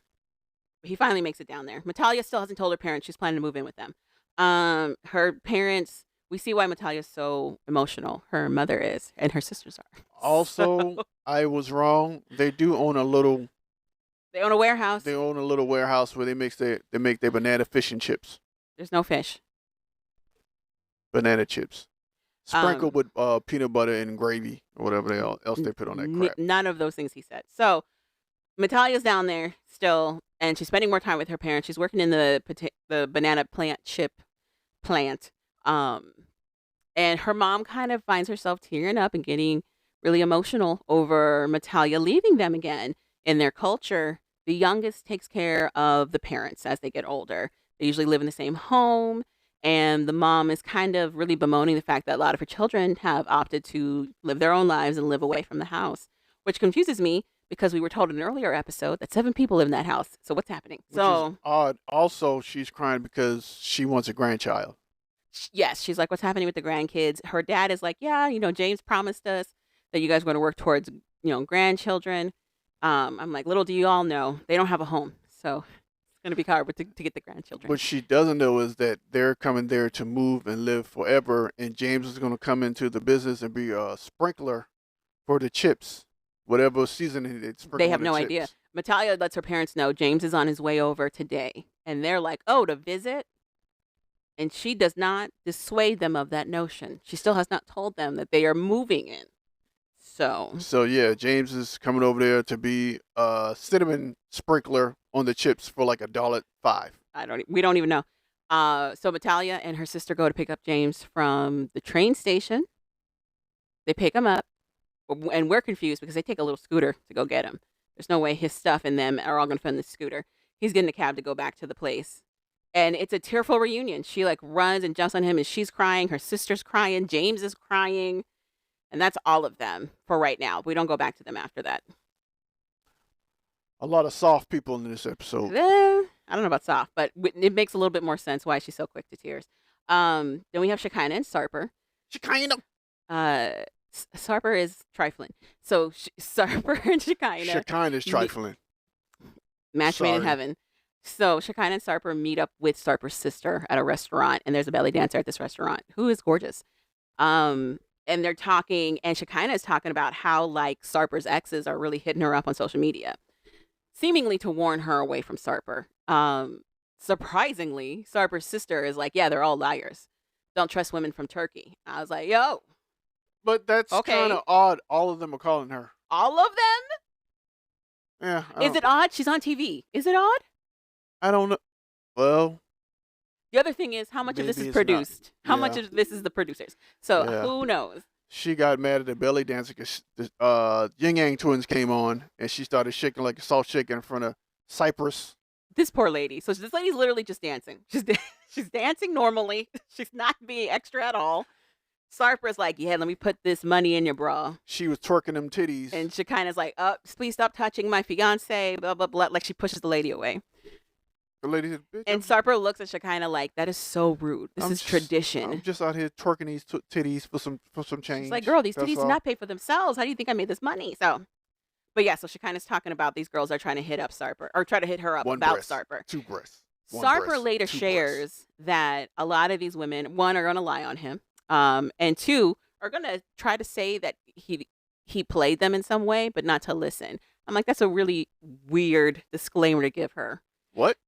he finally makes it down there. Natalia still hasn't told her parents she's planning to move in with them. Her parents. We see why Natalia's so emotional. Her mother is, and her sisters are. Also, I was wrong. They do own a little. They own a warehouse. They own a little warehouse where they make their banana fish and chips. There's no fish. Banana chips, sprinkled with peanut butter and gravy or whatever else they put on that crap. None of those things he said. So, Natalia's down there still, and she's spending more time with her parents. She's working in the banana chip plant. And her mom kind of finds herself tearing up and getting really emotional over Natalia leaving them again. In their culture, the youngest takes care of the parents as they get older. They usually live in the same home, and the mom is kind of really bemoaning the fact that a lot of her children have opted to live their own lives and live away from the house, which confuses me because we were told in an earlier episode that 7 people live in that house. So what's happening? Which is odd. Also, she's crying because she wants a grandchild. Yes, she's like, what's happening with the grandkids? Her dad is like, yeah, James promised us that you guys are going to work towards, grandchildren. I'm like, little do you all know, they don't have a home. So it's going to be hard to get the grandchildren. What she doesn't know is that they're coming there to move and live forever. And James is going to come into the business and be a sprinkler for the chips, whatever seasoning they sprinkle. They have no idea. Natalia lets her parents know James is on his way over today. And they're like, oh, to visit? And she does not dissuade them of that notion. She still has not told them that they are moving in. So yeah, James is coming over there to be a cinnamon sprinkler on the chips for like $1.05. We don't even know. So Natalia and her sister go to pick up James from the train station. They pick him up, and we're confused because they take a little scooter to go get him. There's no way his stuff and them are all going to fit in the scooter. He's getting a cab to go back to the place. And it's a tearful reunion. She runs and jumps on him, and she's crying. Her sister's crying. James is crying. And that's all of them for right now. We don't go back to them after that. A lot of soft people in this episode. I don't know about soft, but it makes a little bit more sense why she's so quick to tears. Then we have Shekinah and Sarper. Shekinah. Sarper is trifling. So Sarper and Shekinah. Shekinah is trifling. Match made in heaven. So Shekinah and Sarper meet up with Sarper's sister at a restaurant, and there's a belly dancer at this restaurant who is gorgeous. And they're talking, and Shekinah is talking about how Sarper's exes are really hitting her up on social media, seemingly to warn her away from Sarper. Surprisingly, Sarper's sister is like, yeah, they're all liars. Don't trust women from Turkey. I was like, yo. But that's kind of odd. All of them are calling her. All of them? Yeah. Is it odd? She's on TV. Is it odd? I don't know. Well, the other thing is how much of this is produced. How much of this is the producers? So who knows? She got mad at the belly dancer because the Yin Yang twins came on, and she started shaking like a salt shaker in front of Cypress. This poor lady. So this lady's literally just dancing. She's dancing normally. She's not being extra at all. Sarper's like, yeah, let me put this money in your bra. She was twerking them titties. And Shekinah's like, please stop touching my fiance, blah, blah, blah. Like she pushes the lady away. The lady said, bitch, and Sarper looks at Shekinah like, that is so rude. This is tradition. I'm just out here twerking these titties for some change. She's like, girl, these titties do not pay for themselves. How do you think I made this money? So Shekinah's talking about these girls are trying to hit up Sarper, or try to hit her up about Sarper. 2 breasts. Sarper later shares that a lot of these women, 1, are going to lie on him, and 2, are going to try to say that he played them in some way, but not to listen. I'm like, that's a really weird disclaimer to give her. What?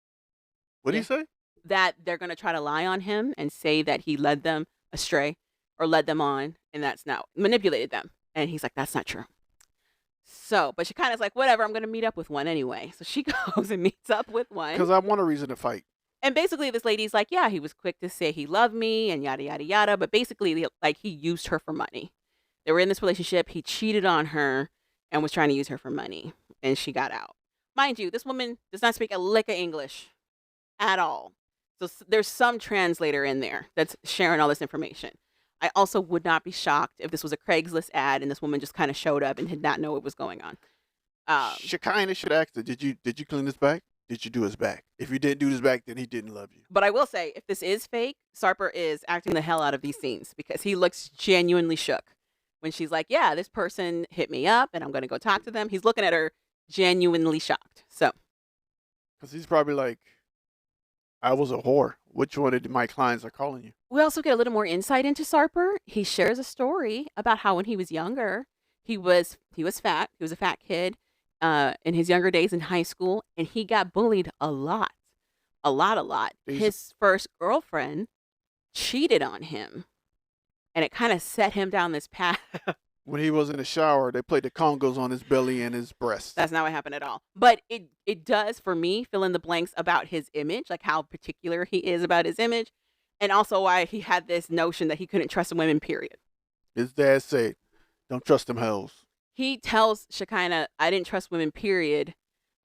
What do you say? That they're going to try to lie on him and say that he led them astray or led them on, and that's not manipulated them. And he's like, that's not true. So, but she kind of like, whatever, I'm going to meet up with one anyway. So she goes and meets up with one. Because I want a reason to fight. And basically this lady's like, yeah, he was quick to say he loved me and yada, yada, yada. But basically, he used her for money. They were in this relationship. He cheated on her and was trying to use her for money. And she got out. Mind you, this woman does not speak a lick of English at all. So there's some translator in there that's sharing all this information. I also would not be shocked if this was a Craigslist ad and this woman just kind of showed up and did not know what was going on. Shekinah should ask her, did you clean this bag? did you do his back? If you didn't do his back, then he didn't love you. But I will say, if this is fake, Sarper is acting the hell out of these scenes because he looks genuinely shook when she's like, yeah, this person hit me up and I'm going to go talk to them. He's looking at her genuinely shocked. So, because he's probably like, I was a whore. Which one of my clients are calling you? We also get a little more insight into Sarper. He shares a story about how when he was younger, he was fat. He was a fat kid in his younger days in high school, and he got bullied a lot. His first girlfriend cheated on him, and it kind of set him down this path. When he was in the shower, they played the congos on his belly and his breasts. That's not what happened at all. But it does, for me, fill in the blanks about his image, like how particular he is about his image, and also why he had this notion that he couldn't trust women, period. His dad said, don't trust them hoes. He tells Shekinah, I didn't trust women, period,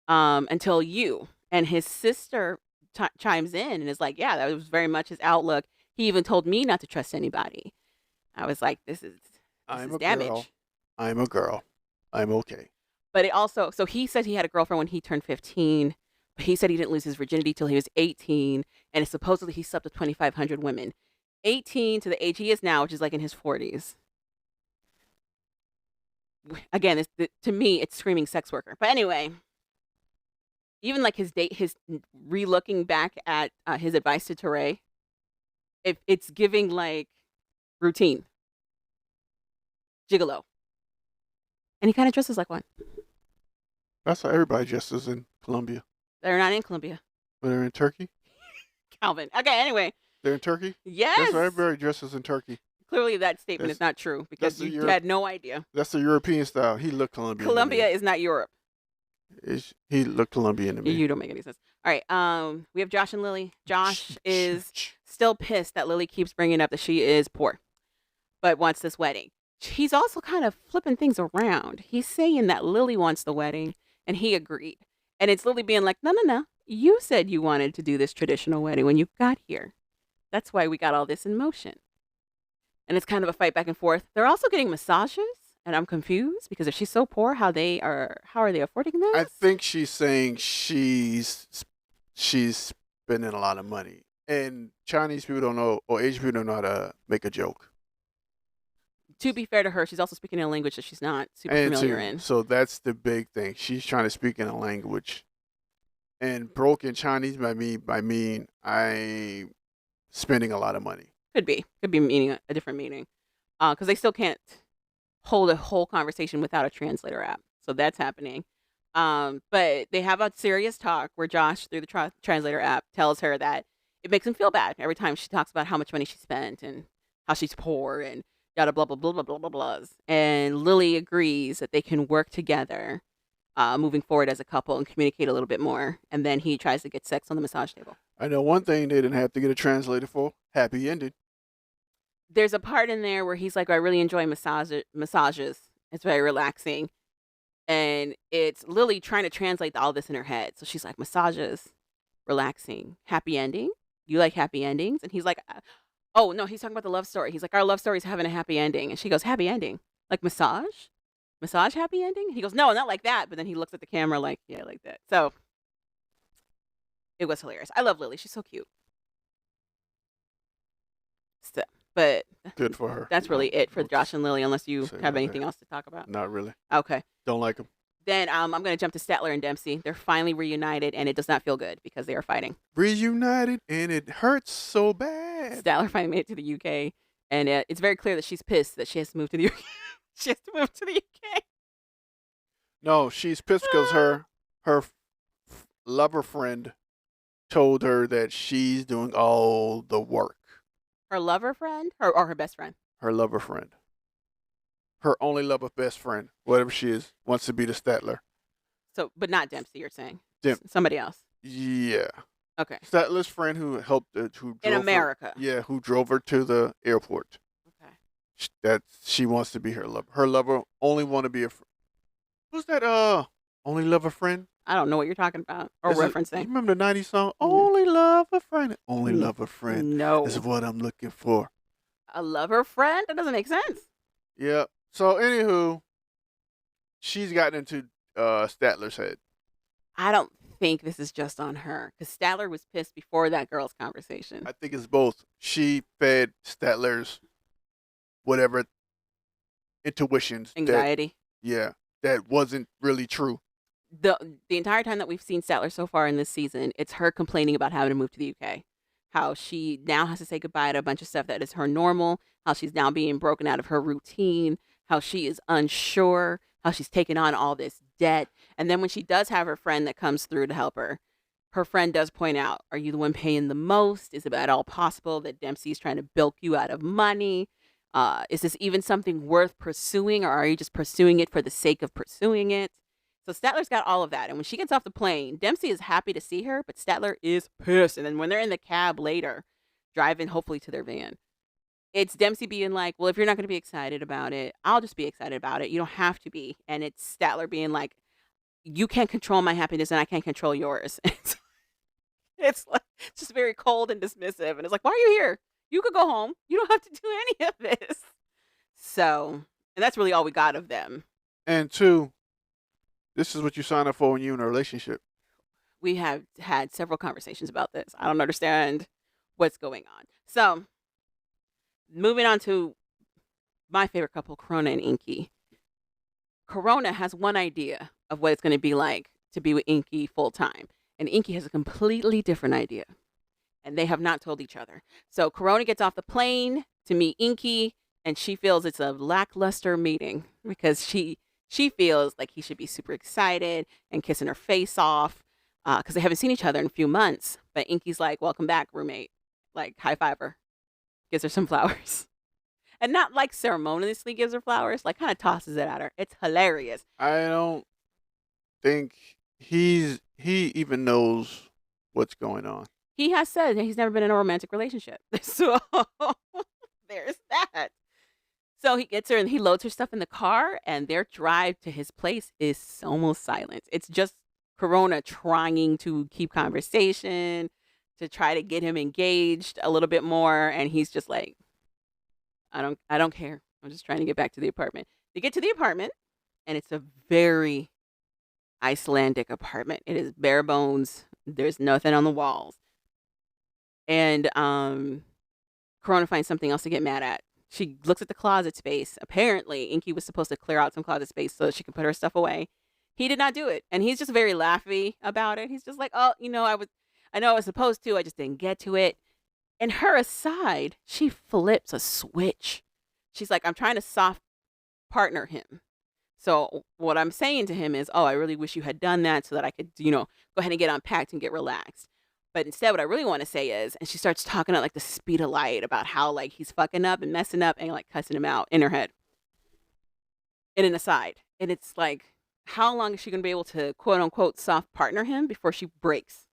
until you. And his sister chimes in and is like, yeah, that was very much his outlook. He even told me not to trust anybody. I was like, this is damage. Girl. I'm a girl. I'm okay. But it also, so he said he had a girlfriend when he turned 15. But he said he didn't lose his virginity till he was 18. And supposedly he slept with 2,500 women. 18 to the age he is now, which is like in his 40s. Again, to me, it's screaming sex worker. But anyway, even like his re-looking back at his advice to Teray, it's giving like routine. Gigolo. And he kind of dresses like one. That's how everybody dresses in Colombia. They're not in Colombia. But they're in Turkey? Calvin. Okay, anyway. They're in Turkey? Yes. That's how everybody dresses in Turkey. Clearly that statement is not true because you had no idea. That's the European style. He looked Colombian. Colombia is not Europe. He looked Colombian to me. You don't make any sense. All right. We have Josh and Lily. Josh is still pissed that Lily keeps bringing up that she is poor, but wants this wedding. He's also kind of flipping things around. He's saying that Lily wants the wedding, and he agreed. And it's Lily being like, no. You said you wanted to do this traditional wedding when you got here. That's why we got all this in motion. And it's kind of a fight back and forth. They're also getting massages, and I'm confused because if she's so poor, how are they affording this? I think she's saying she's spending a lot of money. And Chinese people don't know, or Asian people don't know how to make a joke. To be fair to her, she's also speaking in a language that she's not super familiar in. So that's the big thing. She's trying to speak in a language. And broken Chinese by mean I'm spending a lot of money. Could be meaning a different meaning. Because they still can't hold a whole conversation without a translator app. So that's happening. But they have a serious talk where Josh, through the translator app, tells her that it makes him feel bad every time she talks about how much money she spent and how she's poor and yada blah blah blah blah blah blah blahs. And Lily agrees that they can work together moving forward as a couple and communicate a little bit more. And then he tries to get sex on the massage table. I know one thing they didn't have to get a translator for. Happy ending. There's a part in there where he's like, I really enjoy massages. It's very relaxing. And it's Lily trying to translate all this in her head. So she's like, massages, relaxing, happy ending. You like happy endings? And he's like, oh, no, he's talking about the love story. He's like, our love story's having a happy ending. And she goes, happy ending? Like massage? Massage happy ending? He goes, no, not like that. But then he looks at the camera like, yeah, like that. So it was hilarious. I love Lily. She's so cute. So, but good for her. That's really it for Josh and Lily, unless you have anything else to talk about. Not really. Okay. Don't like them. Then I'm going to jump to Statler and Dempsey. They're finally reunited, and it does not feel good because they are fighting. Reunited, and it hurts so bad. Statler finally made it to the UK, and it's very clear that she's pissed that she has to move to the UK. She has to move to the UK. No, she's pissed because her lover friend told her that she's doing all the work. Her lover friend? Or her best friend? Her lover friend. Her only lover best friend, whatever she is, wants to be the Statler. So, but not Dempsey, you're saying? Somebody else? Yeah. Okay. Statler's friend who helped, who drove in America. Who drove her to the airport. Okay. That she wants to be her lover. Her lover only want to be a. Who's that? Only love a friend. I don't know what you're talking about or referencing. You remember the '90s song? Only love a friend. Only love a friend. No. Is what I'm looking for. A lover friend? That doesn't make sense. Yeah. So anywho, she's gotten into Statler's head. I don't think this is just on her because Statler was pissed before that girl's conversation. I think it's both. She fed Statler's whatever intuitions, anxiety. That wasn't really true. The entire time that we've seen Statler so far in this season, it's her complaining about having to move to the UK. How she now has to say goodbye to a bunch of stuff that is her normal. How she's now being broken out of her routine. How she is unsure. How she's taken on all this debt. And then when she does have her friend that comes through to help her, her friend does point out, are you the one paying the most? Is it at all possible that Dempsey's trying to bilk you out of money? Is this even something worth pursuing, or are you just pursuing it for the sake of pursuing it? So Statler's got all of that. And when she gets off the plane, Dempsey is happy to see her, but Statler is pissed. And then when they're in the cab later, driving hopefully to their van, it's Dempsey being like, well, if you're not going to be excited about it, I'll just be excited about it. You don't have to be. And it's Statler being like, you can't control my happiness and I can't control yours. It's just very cold and dismissive. And it's like, why are you here? You could go home. You don't have to do any of this. So, and that's really all we got of them. And two, this is what you sign up for when you're in a relationship. We have had several conversations about this. I don't understand what's going on. So, moving on to my favorite couple, Corona and Inky. Corona has one idea of what it's going to be like to be with Inky full time. And Inky has a completely different idea. And they have not told each other. So Corona gets off the plane to meet Inky, and she feels it's a lackluster meeting because she feels like he should be super excited and kissing her face off because they haven't seen each other in a few months. But Inky's like, welcome back, roommate. Like, high five her. Gives her some flowers. And not like ceremoniously gives her flowers, like kind of tosses it at her. It's hilarious. I don't think he even knows what's going on. He has said he's never been in a romantic relationship. So there's that. So he gets her and he loads her stuff in the car, and their drive to his place is almost silent. It's just Corona trying to keep conversation, to try to get him engaged a little bit more. And he's just like, I don't care. I'm just trying to get back to the apartment. They get to the apartment, and it's a very Icelandic apartment. It is bare bones. There's nothing on the walls. And Corona finds something else to get mad at. She looks at the closet space. Apparently, Inky was supposed to clear out some closet space so that she could put her stuff away. He did not do it. And he's just very laughy about it. He's just like, oh, I know I was supposed to. I just didn't get to it. And her aside, she flips a switch. She's like, I'm trying to soft partner him. So what I'm saying to him is, oh, I really wish you had done that so that I could, go ahead and get unpacked and get relaxed. But instead, what I really want to say is, and she starts talking at like the speed of light about how like he's fucking up and messing up and like cussing him out in her head. In an aside. And it's like, how long is she going to be able to quote unquote soft partner him before she breaks?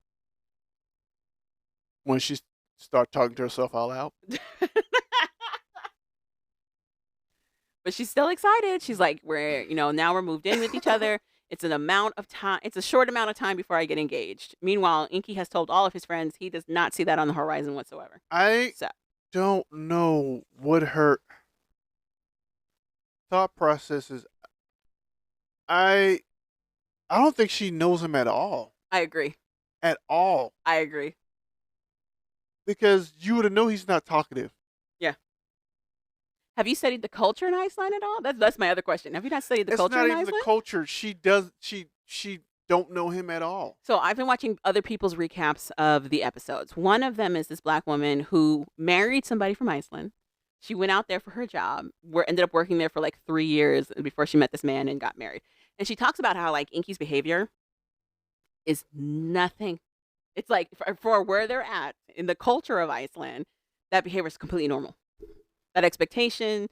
When she starts talking to herself all out. But she's still excited. She's like, now we're moved in with each other. It's an amount of time. It's a short amount of time before I get engaged. Meanwhile, Inky has told all of his friends he does not see that on the horizon whatsoever. I don't know what her thought process is. I don't think she knows him at all. I agree. At all. I agree. Because you would know he's not talkative. Yeah. Have you studied the culture in Iceland at all? That's my other question. Have you not studied the culture in Iceland? It's not even the culture. She don't know him at all. So I've been watching other people's recaps of the episodes. One of them is this black woman who married somebody from Iceland. She went out there for her job. Ended up working there for like 3 years before she met this man and got married. And she talks about how like Inky's behavior is nothing. It's like for where they're at in the culture of Iceland, that behavior is completely normal. That expectation,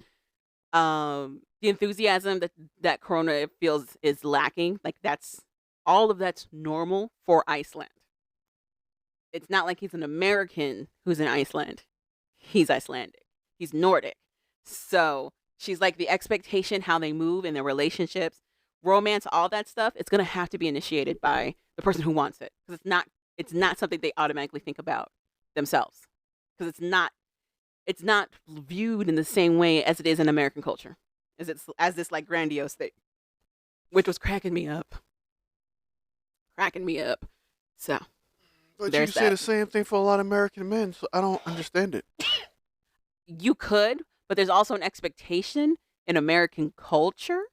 the enthusiasm that Corona feels is lacking, like all of that's normal for Iceland. It's not like he's an American who's in Iceland. He's Icelandic. He's Nordic. So she's like the expectation, how they move in their relationships, romance, all that stuff, it's going to have to be initiated by the person who wants it. Because it's not something they automatically think about themselves. Because it's not viewed in the same way as it is in American culture, as this like grandiose thing, which was cracking me up. So, but you say the same thing for a lot of American men, so I don't understand it. You could, but there's also an expectation in American culture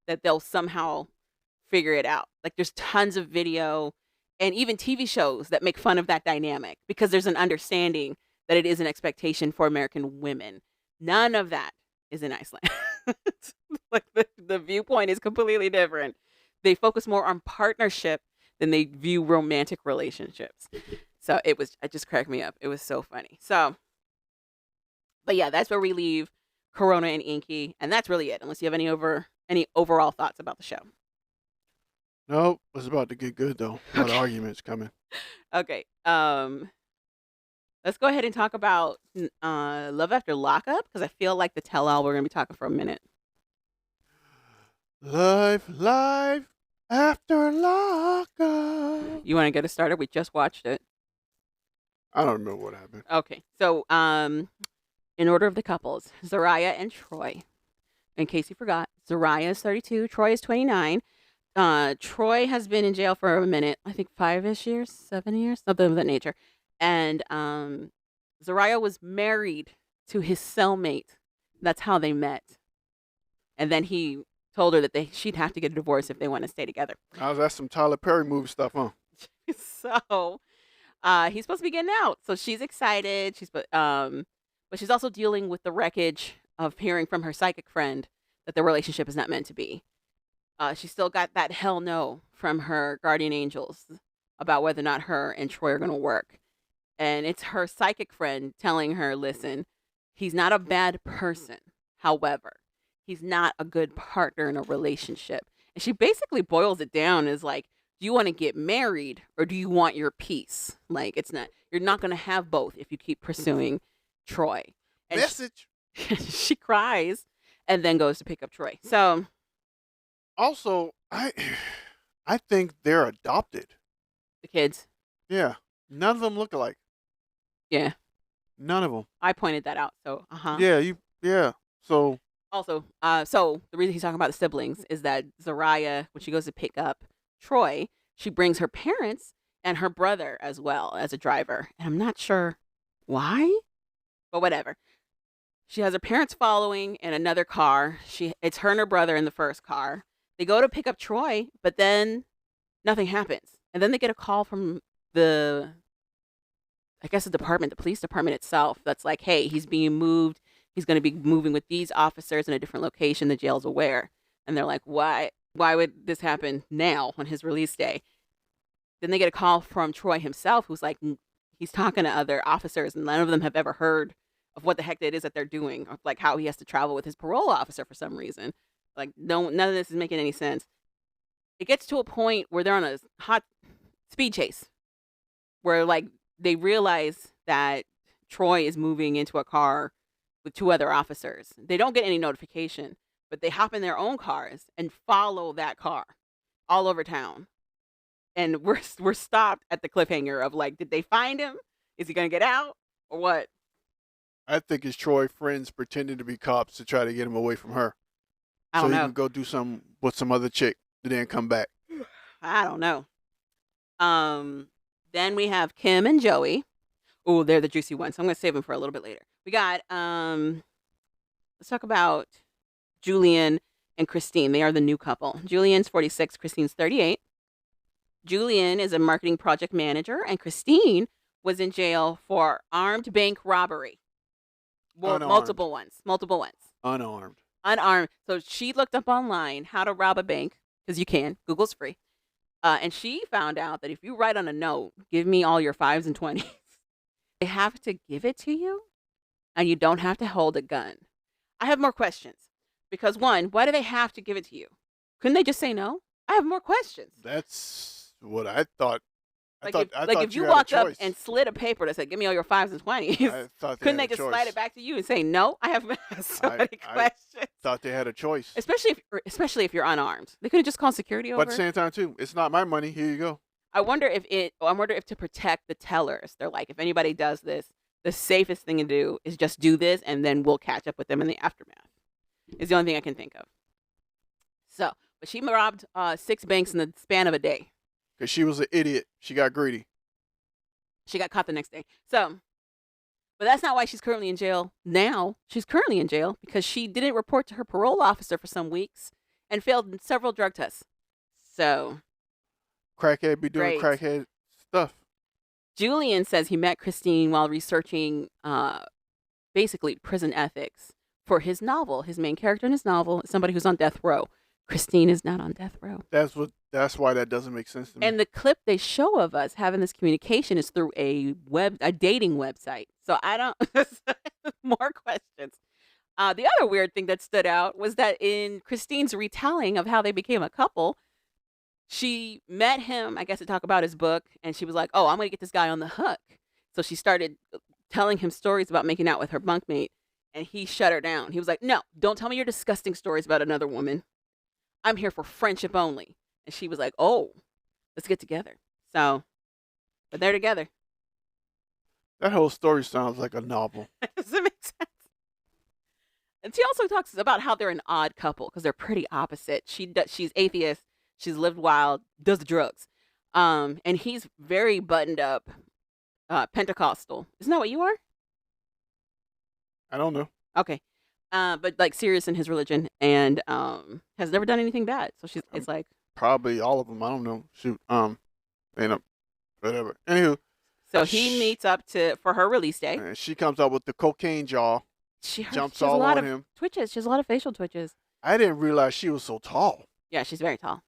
that they'll somehow figure it out. Like there's tons of video and even TV shows that make fun of that dynamic because there's an understanding that it is an expectation for American women. None of that is in Iceland. Like the viewpoint is completely different. They focus more on partnership than they view romantic relationships. So it just cracked me up. It was so funny. So, but yeah, that's where we leave Corona and Inky, and that's really it. Unless you have any overall thoughts about the show. Nope, it's about to get good though. A lot of arguments coming. Okay. Let's go ahead and talk about Love After Lockup because I feel like the tell-all we're gonna be talking for a minute. Life after lockup. You want to get us started? We just watched it. I don't remember what happened. Okay, so in order of the couples, Zariah and Troy. In case you forgot, Zariah is 32, Troy is 29. Troy has been in jail for a minute, I think 5-ish years, 7 years, something of that nature. And Zariah was married to his cellmate. That's how they met. And then he told her that she'd have to get a divorce if they want to stay together. That's some Tyler Perry movie stuff, huh? So he's supposed to be getting out. So she's excited. But she's also dealing with the wreckage of hearing from her psychic friend that the relationship is not meant to be. She still got that hell no from her guardian angels about whether or not her and Troy are going to work. And it's her psychic friend telling her, listen, he's not a bad person. However, he's not a good partner in a relationship. And she basically boils it down as like, do you want to get married or do you want your peace? Like, you're not going to have both if you keep pursuing Troy. And Message. She cries and then goes to pick up Troy. So. Also, I think they're adopted. The kids. Yeah. None of them look alike. Yeah. None of them. I pointed that out. So, Yeah. So. Also, so the reason he's talking about the siblings is that Zariah, when she goes to pick up Troy, she brings her parents and her brother as well as a driver. And I'm not sure why, but whatever. She has her parents following in another car. It's her and her brother in the first car. They go to pick up Troy, but then nothing happens. And then they get a call from the police department itself that's like, hey, he's being moved. He's going to be moving with these officers in a different location. The jail's aware. And they're like, why would this happen now on his release day? Then they get a call from Troy himself, who's like, he's talking to other officers and none of them have ever heard of what the heck it is that they're doing, or like how he has to travel with his parole officer for some reason. Like, none of this is making any sense. It gets to a point where they're on a hot speed chase where like they realize that Troy is moving into a car with 2 other officers. They don't get any notification, but they hop in their own cars and follow that car all over town. And we're stopped at the cliffhanger of like, did they find him? Is he going to get out or what? I think it's Troy friends pretending to be cops to try to get him away from her. I don't know. So he can go do something with some other chick and then come back. I don't know. Then we have Kim and Joey. Oh, they're the juicy ones. So I'm going to save them for a little bit later. We got, let's talk about Julian and Christine. They are the new couple. Julian's 46, Christine's 38. Julian is a marketing project manager, and Christine was in jail for armed bank robbery. Well, multiple ones. Unarmed. So she looked up online how to rob a bank, because you can. Google's free. And she found out that if you write on a note, give me all your 5s and 20s, they have to give it to you, and you don't have to hold a gun. I have more questions. Because one, why do they have to give it to you? Couldn't they just say no? I have more questions. That's what I thought. I thought if you walked up and slid a paper that said, give me all your 5s and 20s, couldn't they just slide it back to you and say, no? I have so many questions. I thought they had a choice. Especially if you're unarmed. They could have just called security over. But at the same time, too, it's not my money. Here you go. I wonder if to protect the tellers, they're like, if anybody does this, the safest thing to do is just do this, and then we'll catch up with them in the aftermath. Is the only thing I can think of. So, but she robbed 6 banks in the span of a day. Because she was an idiot. She got greedy. She got caught the next day. So, but that's not why she's currently in jail now. She's currently in jail because she didn't report to her parole officer for some weeks and failed several drug tests. So, crackhead be doing crackhead stuff. Julian says he met Christine while researching basically prison ethics for his novel. His main character in his novel is somebody who's on death row. Christine is not on death row. That's why that doesn't make sense to me. And the clip they show of us having this communication is through a dating website. So I don't more questions. The other weird thing that stood out was that in Christine's retelling of how they became a couple, she met him, I guess, to talk about his book, and she was like, "Oh, I'm going to get this guy on the hook." So she started telling him stories about making out with her bunkmate, and he shut her down. He was like, "No, don't tell me your disgusting stories about another woman. I'm here for friendship only." And she was like, "Oh, let's get together." So, but they're together. That whole story sounds like a novel. Does it make sense? And she also talks about how they're an odd couple because they're pretty opposite. She's atheist. She's lived wild, does the drugs. And he's very buttoned up, Pentecostal. Isn't that what you are? I don't know. Okay. But like serious in his religion and has never done anything bad. So it's like probably all of them. I don't know. Shoot. Whatever. Anywho. So he meets up for her release day. And she comes up with the cocaine jaw. She jumps all on him. Twitches. She has a lot of facial twitches. I didn't realize she was so tall. Yeah, she's very tall.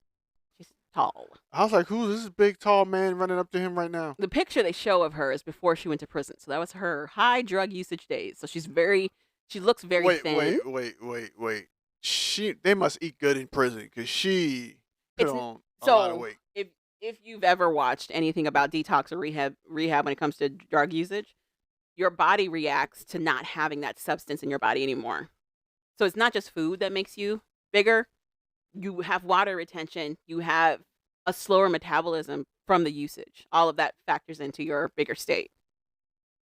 She's tall. I was like, who's this big, tall man running up to him right now? The picture they show of her is before she went to prison. So that was her high drug usage days. So she looks very thin. Wait. They must eat good in prison because she put on a lot of weight. If you've ever watched anything about detox or rehab when it comes to drug usage, your body reacts to not having that substance in your body anymore. So it's not just food that makes you bigger. You have water retention. You have a slower metabolism from the usage. All of that factors into your bigger state.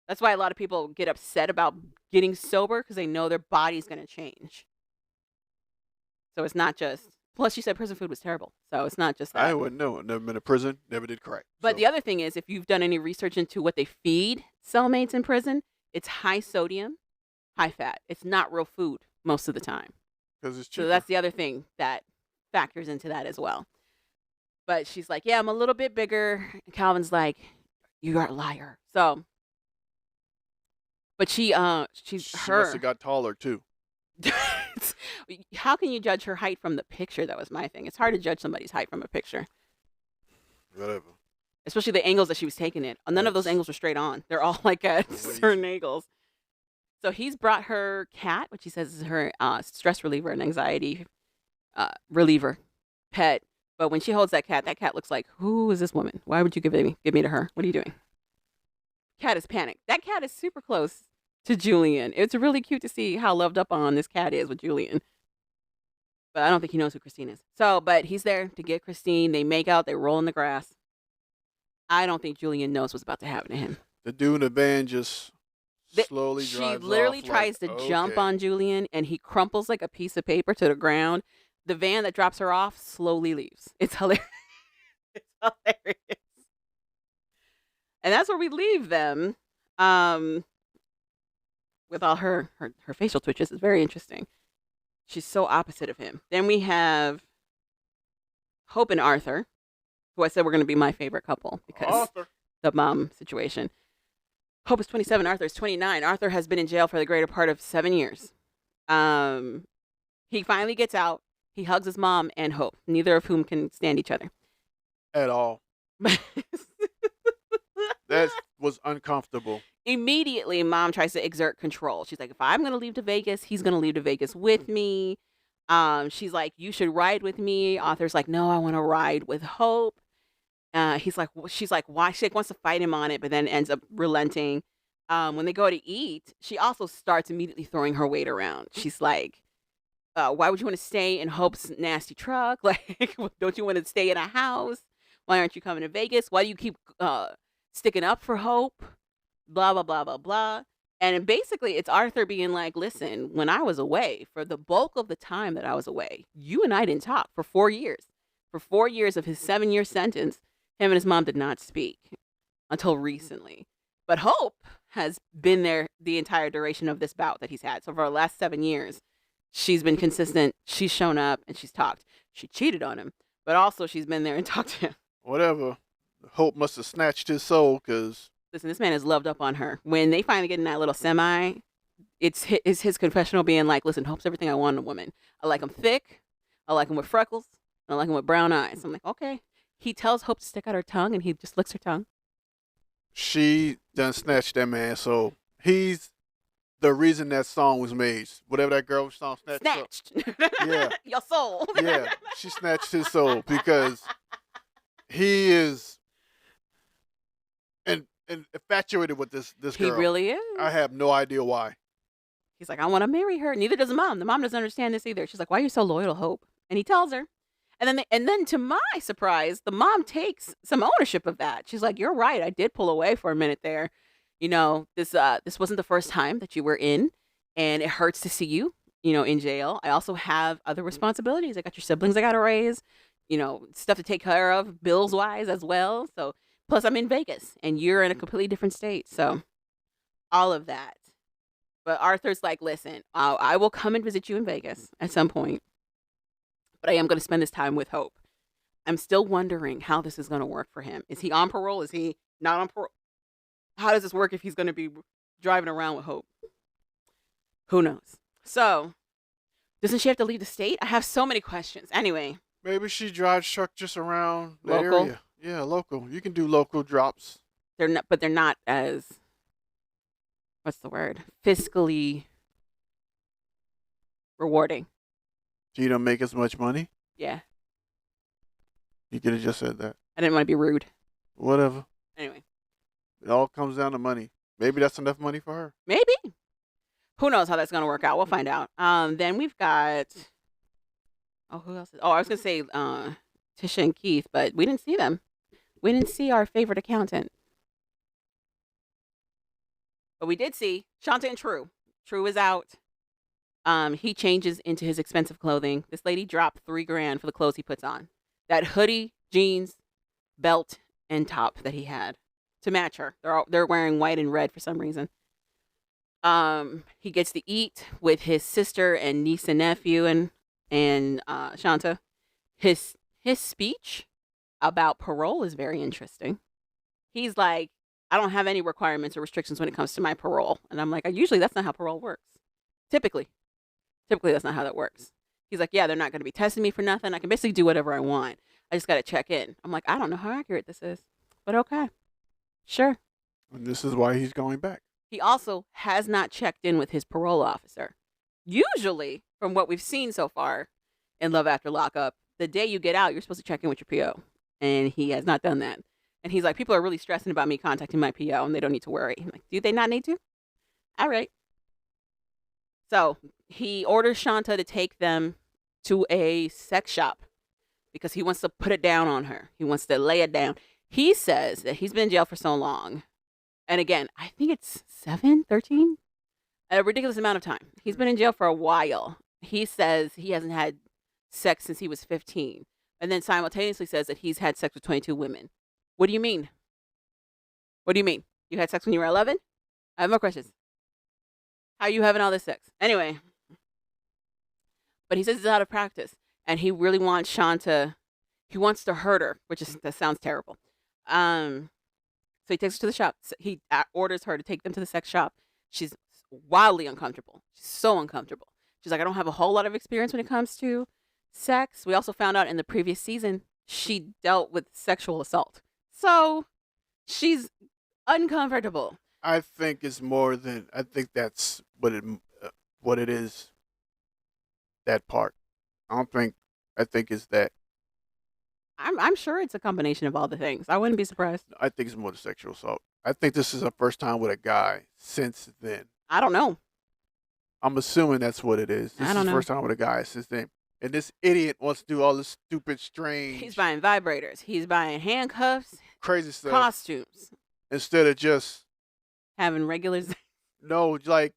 That's why a lot of people get upset about getting sober because they know their body's going to change. So it's not just... Plus, you said prison food was terrible. So it's not just that. I wouldn't know. Never been to prison. Never did crack. But the other thing is, if you've done any research into what they feed cellmates in prison, it's high sodium, high fat. It's not real food most of the time. Because it's cheaper. So that's the other thing that factors into that as well. But she's like, yeah, I'm a little bit bigger. And Calvin's like, you are a liar. So, but she must have got taller too. How can you judge her height from the picture? That was my thing. It's hard to judge somebody's height from a picture. Whatever. Especially the angles that she was taking it. None of those angles were straight on. They're all like at certain angles. So he's brought her cat, which he says is her stress reliever and anxiety reliever pet. But when she holds that cat looks like, who is this woman? Why would you give me to her? What are you doing? Cat is panicked. That cat is super close to Julian. It's really cute to see how loved up on this cat is with Julian. But I don't think he knows who Christine is. So, but he's there to get Christine. They make out. They roll in the grass. I don't think Julian knows what's about to happen to him. The dude in the van just slowly drives off. She literally tries to jump on Julian, and he crumples like a piece of paper to the ground. The van that drops her off slowly leaves. It's hilarious. It's hilarious. And that's where we leave them. With all her facial twitches. It's very interesting. She's so opposite of him. Then we have Hope and Arthur, who I said were going to be my favorite couple because the mom situation. Hope is 27. Arthur is 29. Arthur has been in jail for the greater part of 7 years. He finally gets out. He hugs his mom and Hope, neither of whom can stand each other. At all. That was uncomfortable. Immediately, mom tries to exert control. She's like, if I'm going to leave to Vegas, he's going to leave to Vegas with me. She's like, you should ride with me. Arthur's like, no, I want to ride with Hope. She's like, why? She wants to fight him on it, but then ends up relenting. When they go to eat, she also starts immediately throwing her weight around. She's like, why would you want to stay in Hope's nasty truck? Like, don't you want to stay in a house? Why aren't you coming to Vegas? Why do you keep sticking up for Hope? Blah, blah, blah, blah, blah. And basically, it's Arthur being like, listen, when I was away, for the bulk of the time that I was away, you and I didn't talk for 4 years. For 4 years of his 7-year sentence, Him and his mom did not speak until recently. But Hope has been there the entire duration of this bout that he's had. So for the last 7 years, she's been consistent. She's shown up and she's talked. She cheated on him, but also she's been there and talked to him. Whatever. Hope must have snatched his soul because... Listen, this man is loved up on her. When they finally get in that little semi, it's his confessional being like, listen, Hope's everything I want in a woman. I like him thick. I like him with freckles. And I like him with brown eyes. I'm like, okay. He tells Hope to stick out her tongue, and he just licks her tongue. She done snatched that man, so he's the reason that song was made. Whatever that girl song snatched. Yeah. Your soul. Yeah, she snatched his soul because he is and infatuated with this girl. He really is. I have no idea why. He's like, I want to marry her. Neither does the mom. The mom doesn't understand this either. She's like, why are you so loyal to Hope? And he tells her. And then to my surprise, the mom takes some ownership of that. She's like, you're right. I did pull away for a minute there. You know, this wasn't the first time that you were in, and it hurts to see you, in jail. I also have other responsibilities. I got your siblings I got to raise, stuff to take care of, bills wise as well. So plus I'm in Vegas and you're in a completely different state. So all of that. But Arthur's like, listen, I will come and visit you in Vegas at some point. But I am going to spend this time with Hope. I'm still wondering how this is going to work for him. Is he on parole? Is he not on parole? How does this work if he's going to be driving around with Hope? Who knows? So, doesn't she have to leave the state? I have so many questions. Anyway. Maybe she drives truck just around the local area. Yeah, local. You can do local drops. They're not as, what's the word? Fiscally rewarding. So you don't make as much money? Yeah. You could have just said that. I didn't want to be rude. Whatever. Anyway. It all comes down to money. Maybe that's enough money for her. Maybe. Who knows how that's going to work out? We'll find out. Then we've got... Oh, who else? I was going to say Tisha and Keith, but we didn't see them. We didn't see our favorite accountant. But we did see Shanta and True. True is out. He changes into his expensive clothing. This lady dropped $3,000 for the clothes he puts on. That hoodie, jeans, belt, and top that he had to match her. They're wearing white and red for some reason. He gets to eat with his sister and niece and nephew and Shanta. His speech about parole is very interesting. He's like, I don't have any requirements or restrictions when it comes to my parole. And I'm like, usually that's not how parole works. Typically, that's not how that works. He's like, yeah, they're not going to be testing me for nothing. I can basically do whatever I want. I just got to check in. I'm like, I don't know how accurate this is, but okay. Sure. And this is why he's going back. He also has not checked in with his parole officer. Usually, from what we've seen so far in Love After Lockup, the day you get out, you're supposed to check in with your PO. And he has not done that. And he's like, people are really stressing about me contacting my PO, and they don't need to worry. I'm like, do they not need to? All right. So he orders Shanta to take them to a sex shop because he wants to put it down on her. He wants to lay it down. He says that he's been in jail for so long. And again, I think it's 13, a ridiculous amount of time. He's been in jail for a while. He says he hasn't had sex since he was 15. And then simultaneously says that he's had sex with 22 women. What do you mean? What do you mean? You had sex when you were 11? I have more questions. How are you having all this sex? Anyway. But he says he's out of practice. And he really wants Shanta. He wants to hurt her, that sounds terrible. So he takes her to the shop. He orders her to take them to the sex shop. She's wildly uncomfortable. She's so uncomfortable. She's like, I don't have a whole lot of experience when it comes to sex. We also found out in the previous season, she dealt with sexual assault. So she's uncomfortable. I think it's more than, I think that's what it is, that part. I think it's that. I'm sure it's a combination of all the things. I wouldn't be surprised. I think it's more the sexual assault. I think this is her first time with a guy since then. I don't know. I'm assuming that's what it is. This is the first time with a guy since then. And this idiot wants to do all this stupid, strange... He's buying vibrators. He's buying handcuffs. Crazy stuff. Costumes. Instead of just... having regular... No, like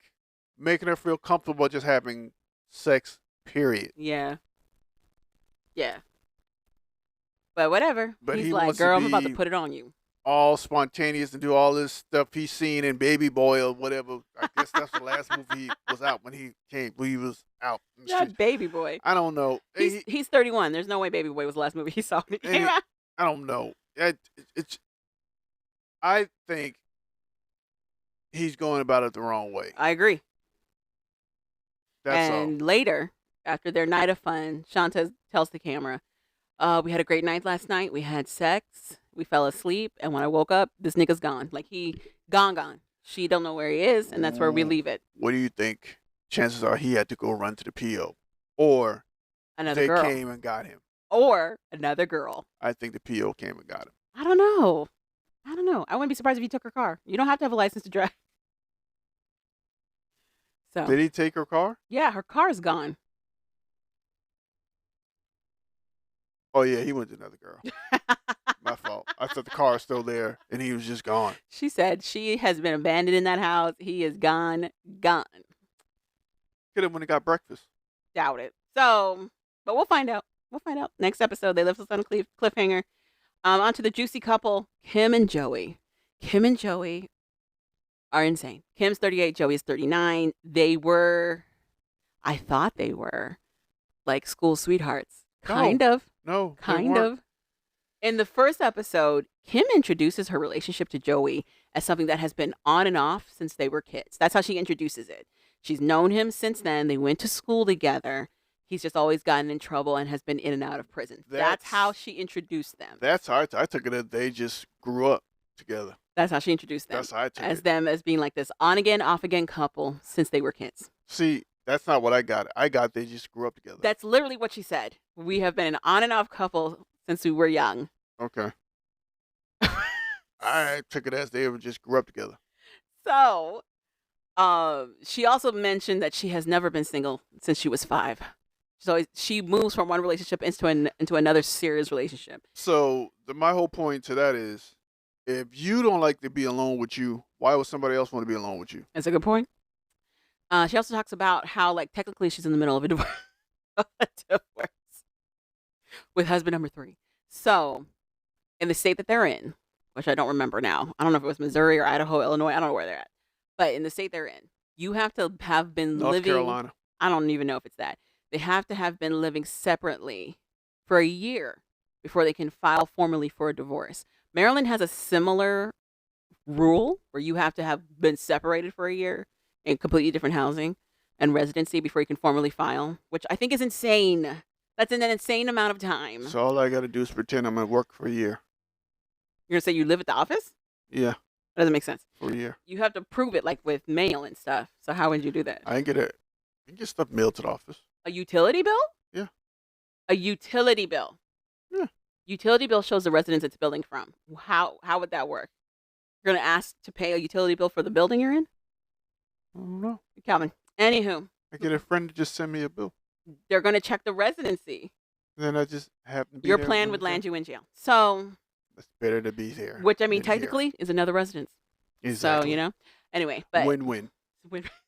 making her feel comfortable just having sex, period. Yeah. Yeah. But whatever. But he's he like, wants girl, to I'm about to be put it on you. all spontaneous and do all this stuff he's seen in Baby Boy or whatever. I guess that's the last movie he was out when he was out. Not Baby Boy. I don't know. He's 31. There's no way Baby Boy was the last movie he saw when he came out. I don't know. I think he's going about it the wrong way. I agree. That's and later, after their night of fun, Shanta tells the camera, we had a great night last night. We had sex. We fell asleep. And when I woke up, this nigga's gone. Like, he gone. She don't know where he is, and that's where we leave it. What do you think? Chances are he had to go run to the PO. Or another girl came and got him. Or another girl. I think the PO came and got him. I don't know. I wouldn't be surprised if he took her car. You don't have to have a license to drive. So. Did he take her car? Yeah, her car's gone. Oh, yeah, he went to another girl. My fault. I thought the car was still there, and he was just gone. She said she has been abandoned in that house. He is gone. Could have went and got breakfast. Doubt it. So, but we'll find out. Next episode, they left us on a cliffhanger. On to the juicy couple, Kim and Joey. Kim and Joey are insane. Kim's 38, Joey is 39. I thought they were like school sweethearts. Kind of. No. Kind of. In the first episode, Kim introduces her relationship to Joey as something that has been on and off since they were kids. That's how she introduces it. She's known him since then. They went to school together. He's just always gotten in trouble and has been in and out of prison. That's how she introduced them. That's how I took it that they just grew up together. That's how she introduced them. That's how I took it. Them as being like this on-again, off-again couple since they were kids. See, that's not what I got. I got they just grew up together. That's literally what she said. We have been an on and off couple since we were young. Okay. I took it as they just grew up together. So, she also mentioned that she has never been single since she was 5. So she moves from one relationship into another serious relationship. So my whole point to that is, if you don't like to be alone with you, why would somebody else want to be alone with you? That's a good point. She also talks about how, like, technically she's in the middle of a divorce, with husband number 3. So, in the state that they're in, which I don't remember now, I don't know if it was Missouri or Idaho, Illinois, I don't know where they're at, but in the state they're in, you have to have been North Carolina. I don't even know if it's that. They have to have been living separately for a year before they can file formally for a divorce. Maryland has a similar rule where you have to have been separated for a year in completely different housing and residency before you can formally file, which I think is insane. That's an insane amount of time. So all I got to do is pretend I'm at work for a year. You're going to say you live at the office? Yeah. That doesn't make sense. For a year. You have to prove it, like, with mail and stuff. So how would you do that? I get stuff mailed to the office. A utility bill? Yeah. A utility bill? Yeah. Utility bill shows the residence it's billing from. How would that work? You're going to ask to pay a utility bill for the building you're in? I don't know. Calvin. Anywho. I get a friend to just send me a bill. They're going to check the residency. And then I just happen to be Your there plan would land you in jail. So. It's better to be there. Which, I mean, technically is another residence. Exactly. So, Anyway. But win-win.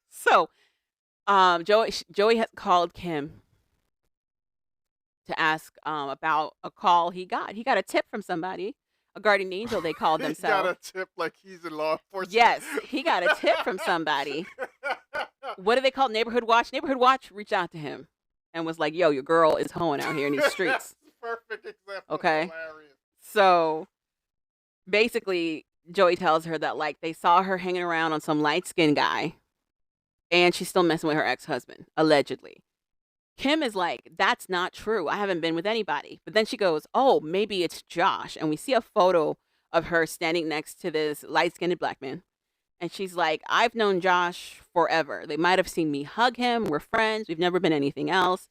So, Joey has called Kim to ask about a call he got. He got a tip from somebody, a guardian angel they called themselves. He got a tip like he's in law enforcement. Yes, he got a tip from somebody. What do they call Neighborhood Watch? Neighborhood Watch reached out to him and was like, yo, your girl is hoeing out here in these streets. Perfect example. Okay. So basically, Joey tells her that, like, they saw her hanging around on some light-skinned guy and she's still messing with her ex-husband, allegedly. Kim is like, that's not true. I haven't been with anybody. But then she goes, oh, maybe it's Josh. And we see a photo of her standing next to this light-skinned black man. And she's like, I've known Josh forever. They might have seen me hug him. We're friends. We've never been anything else.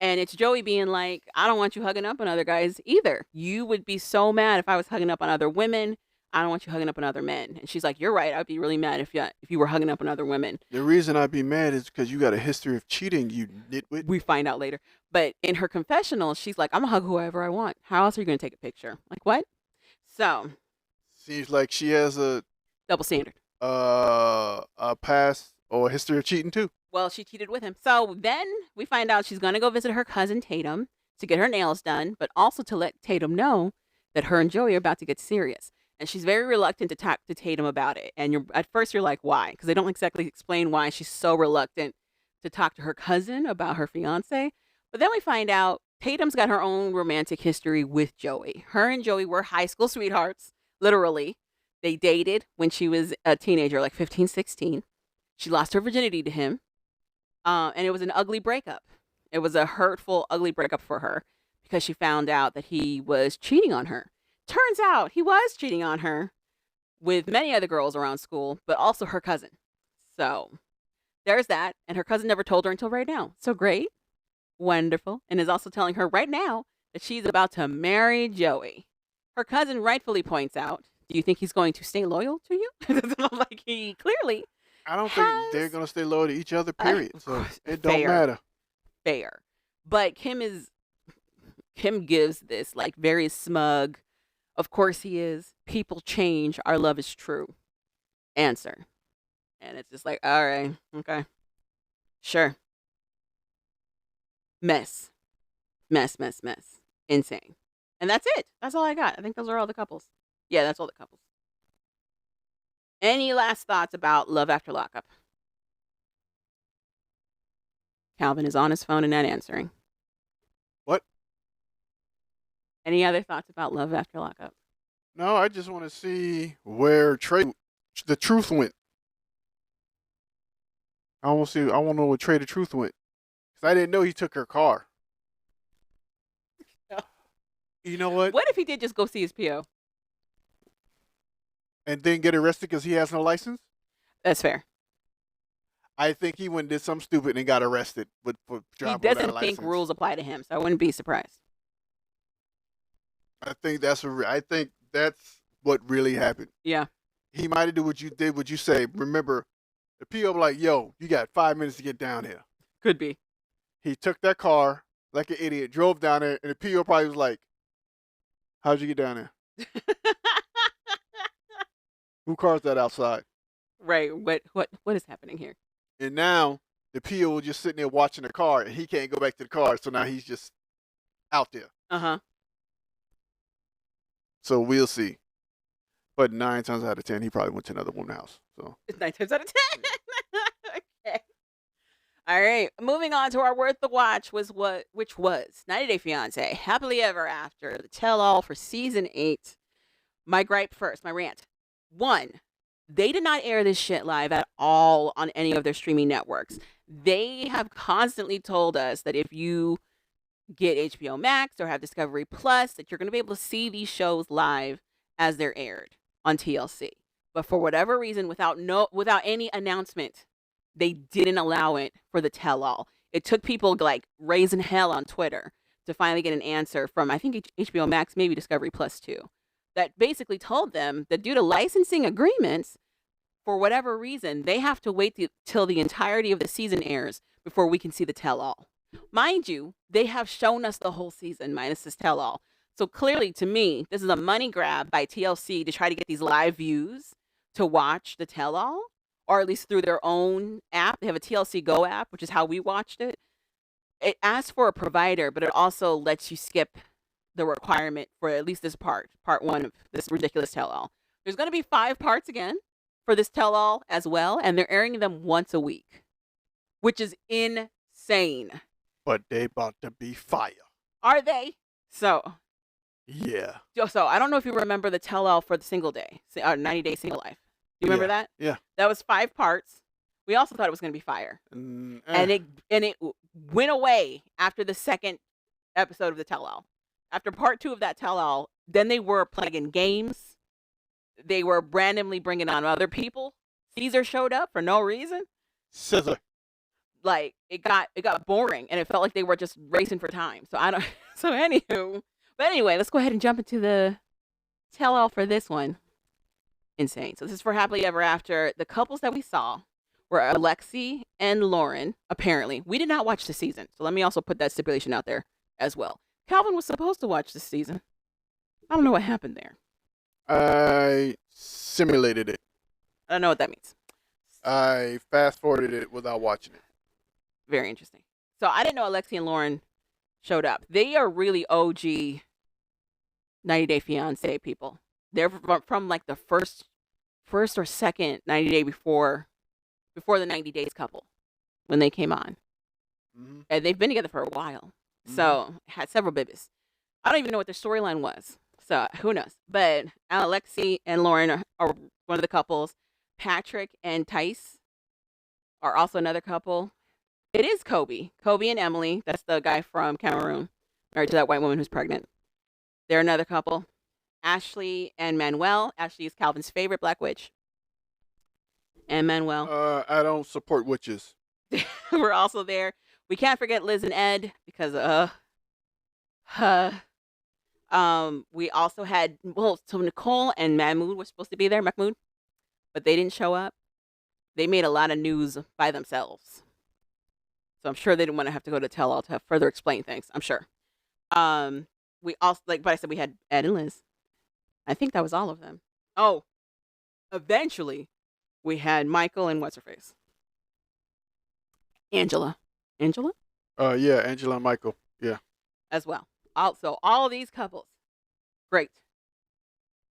And it's Joey being like, I don't want you hugging up on other guys either. You would be so mad if I was hugging up on other women. I don't want you hugging up on other men. And she's like, you're right. I'd be really mad if you were hugging up on other women. The reason I'd be mad is because you got a history of cheating, you nitwit. We find out later. But in her confessional, she's like, I'm going to hug whoever I want. How else are you going to take a picture? Like, what? So. Seems like she has a. Double standard. A past or a history of cheating too. Well, she cheated with him. So then we find out she's going to go visit her cousin Tatum. to get her nails done, but also to let Tatum know that her and Joey are about to get serious. And she's very reluctant to talk to Tatum about it. And at first you're like, why? Because they don't exactly explain why she's so reluctant to talk to her cousin about her fiance. But then we find out Tatum's got her own romantic history with Joey. Her and Joey were high school sweethearts, literally. They dated when she was a teenager, like 15, 16. She lost her virginity to him. And it was an ugly breakup. It was a hurtful, ugly breakup for her because she found out that he was cheating on her. Turns out he was cheating on her with many other girls around school, but also her cousin. So there's that. And her cousin never told her until right now. So great. Wonderful. And is also telling her right now that she's about to marry Joey. Her cousin rightfully points out, do you think he's going to stay loyal to you? Like he clearly I don't think they're going to stay loyal to each other, period. So it don't matter. Fair. But Kim gives this like very smug, of course he is, people change, our love is true answer. And it's just like, all right, okay, sure. Mess. Insane. And that's it. That's all I got. I think those are all the couples. Yeah, that's all the couples. Any last thoughts about Love After Lockup? Calvin is on his phone and not answering. What? Any other thoughts about Love After Lockup? No, I just want to see where the truth went. I want to know where Trey the Truth went. Because I didn't know he took her car. You know what? What if he did just go see his PO? And then get arrested because he has no license? That's fair. I think he went and did something stupid and got arrested for driving without a license. He doesn't think rules apply to him, so I wouldn't be surprised. I think that's what really happened. Yeah. He might have did what you say. Remember, the PO was like, yo, you got 5 minutes to get down here. Could be. He took that car like an idiot, drove down there, and the PO probably was like, how'd you get down there? Who car's that outside? Right. What is happening here? And now the PO was just sitting there watching the car, and he can't go back to the car, so now he's just out there. Uh-huh. So we'll see. But 9 times out of 10, he probably went to another woman's house. So 9 times out of 10. Okay. All right. Moving on to our worth the watch which was 90 Day Fiance, Happily Ever After, the tell-all for season 8. My gripe first, my rant. 1, they did not air this shit live at all on any of their streaming networks. They have constantly told us that if you get HBO Max or have Discovery Plus, that you're going to be able to see these shows live as they're aired on TLC. But for whatever reason, without any announcement, they didn't allow it for the tell-all. It took people like raising hell on Twitter to finally get an answer from, I think, HBO Max, maybe Discovery Plus too, that basically told them that due to licensing agreements, for whatever reason, they have to wait till the entirety of the season airs before we can see the tell-all. Mind you, they have shown us the whole season minus this tell-all. So clearly, to me, this is a money grab by TLC to try to get these live views to watch the tell-all, or at least through their own app. They have a TLC Go app, which is how we watched it. It asks for a provider, but it also lets you skip the requirement for at least this part 1 of this ridiculous tell-all. There's going to be 5 parts again for this tell-all as well, and they're airing them once a week, which is insane. But they about to be fire. Are they? So. Yeah. So I don't know if you remember the tell-all for the single day, 90 Day Single Life. Do you remember that? Yeah. That was 5 parts. We also thought it was going to be fire. And it went away after the second episode of the tell-all. After part 2 of that tell-all, then they were playing games. They were randomly bringing on other people. Caesar showed up for no reason. Scissor. Like it got boring, and it felt like they were just racing for time. So anywho, but anyway, let's go ahead and jump into the tell-all for this one. Insane. So this is for Happily Ever After. The couples that we saw were Alexi and Lauren. Apparently, we did not watch the season, so let me also put that stipulation out there as well. Calvin was supposed to watch this season. I don't know what happened there. I simulated it. I don't know what that means. I fast-forwarded it without watching it. Very interesting. So I didn't know Alexi and Lauren showed up. They are really OG 90 Day Fiance people. They're from like the first or second 90 Day before the 90 Days couple when they came on. Mm-hmm. And they've been together for a while. Mm-hmm. So had several babies. I don't even know what their storyline was. So who knows? But Alexi and Lauren are one of the couples. Patrick and Tice are also another couple. It is Kobe and Emily. That's the guy from Cameroon, married to that white woman who's pregnant. They're another couple. Ashley and Manuel. Ashley is Calvin's favorite black witch. And Manuel. I don't support witches. We're also there. We can't forget Liz and Ed because we also had so Nicole and Mahmoud were supposed to be there, Mahmoud, but they didn't show up. They made a lot of news by themselves. So I'm sure they didn't want to have to go to tell-all to further explain things. I'm sure. We also, but I said we had Ed and Liz. I think that was all of them. Oh, eventually we had Michael and what's-her-face? Angela. Yeah, Angela and Michael. Yeah. As well. Also, all of these couples. Great.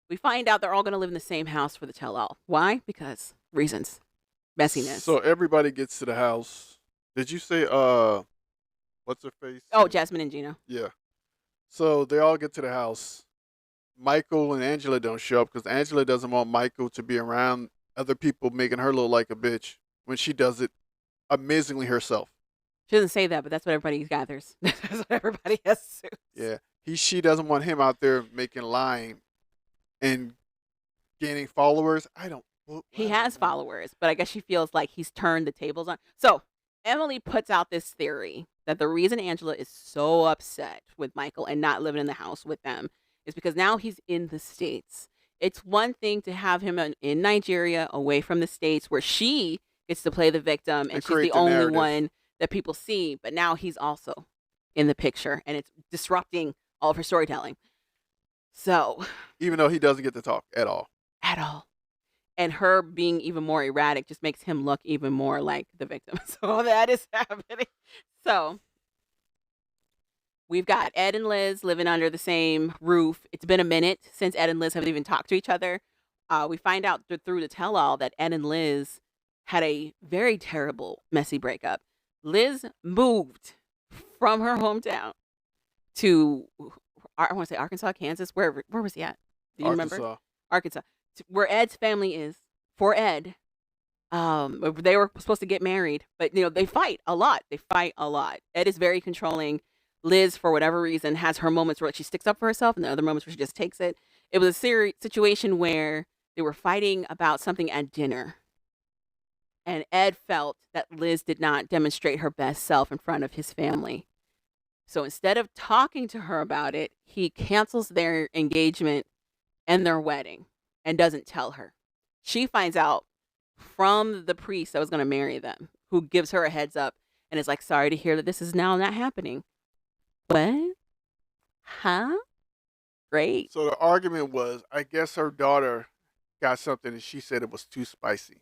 We find out they're all going to live in the same house for the tell-all. Why? Because reasons. Messiness. So everybody gets to the house. Did you say, what's her face? Oh, Jasmine and Gina. Yeah. So they all get to the house. Michael and Angela don't show up because Angela doesn't want Michael to be around other people making her look like a bitch when she does it amazingly herself. She doesn't say that, but that's what everybody gathers. That's what everybody assumes. Yeah. She doesn't want him out there lying and gaining followers. He has followers, but I guess she feels like he's turned the tables on. So Emily puts out this theory that the reason Angela is so upset with Michael and not living in the house with them is because now he's in the States. It's one thing to have him in Nigeria, away from the States, where she gets to play the victim and she's the only one that people see. But now he's also in the picture and it's disrupting all of her storytelling. So, even though he doesn't get to talk at all. And her being even more erratic just makes him look even more like the victim. So that is happening. So we've got Ed and Liz living under the same roof. It's been a minute since Ed and Liz have even talked to each other. We find out through the tell-all that Ed and Liz had a very terrible, messy breakup. Liz moved from her hometown to, I want to say Arkansas, Kansas, where was he at? Do you remember? Arkansas. Where Ed's family is. For Ed. They were supposed to get married, but they fight a lot. Ed is very controlling. Liz, for whatever reason, has her moments where she sticks up for herself and the other moments where she just takes it. It was a situation where they were fighting about something at dinner. And Ed felt that Liz did not demonstrate her best self in front of his family. So instead of talking to her about it, he cancels their engagement and their wedding and doesn't tell her. She finds out from the priest that was going to marry them, who gives her a heads up and is like, sorry to hear that this is now not happening. What? Huh? Great. So the argument was, I guess her daughter got something and she said it was too spicy.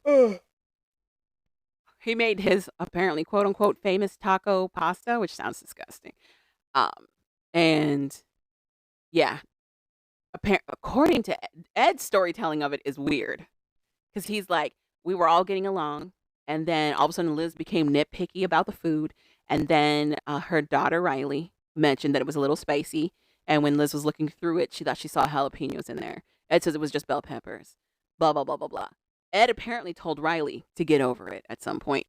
He made his apparently quote unquote famous taco pasta, which sounds disgusting. And yeah, according to Ed's storytelling of it is weird because he's like, we were all getting along, and then all of a sudden Liz became nitpicky about the food, and then her daughter Riley mentioned that it was a little spicy, and when Liz was looking through it, she thought she saw jalapenos in there. Ed says it was just bell peppers. Blah blah blah blah blah. Ed apparently told Riley to get over it at some point.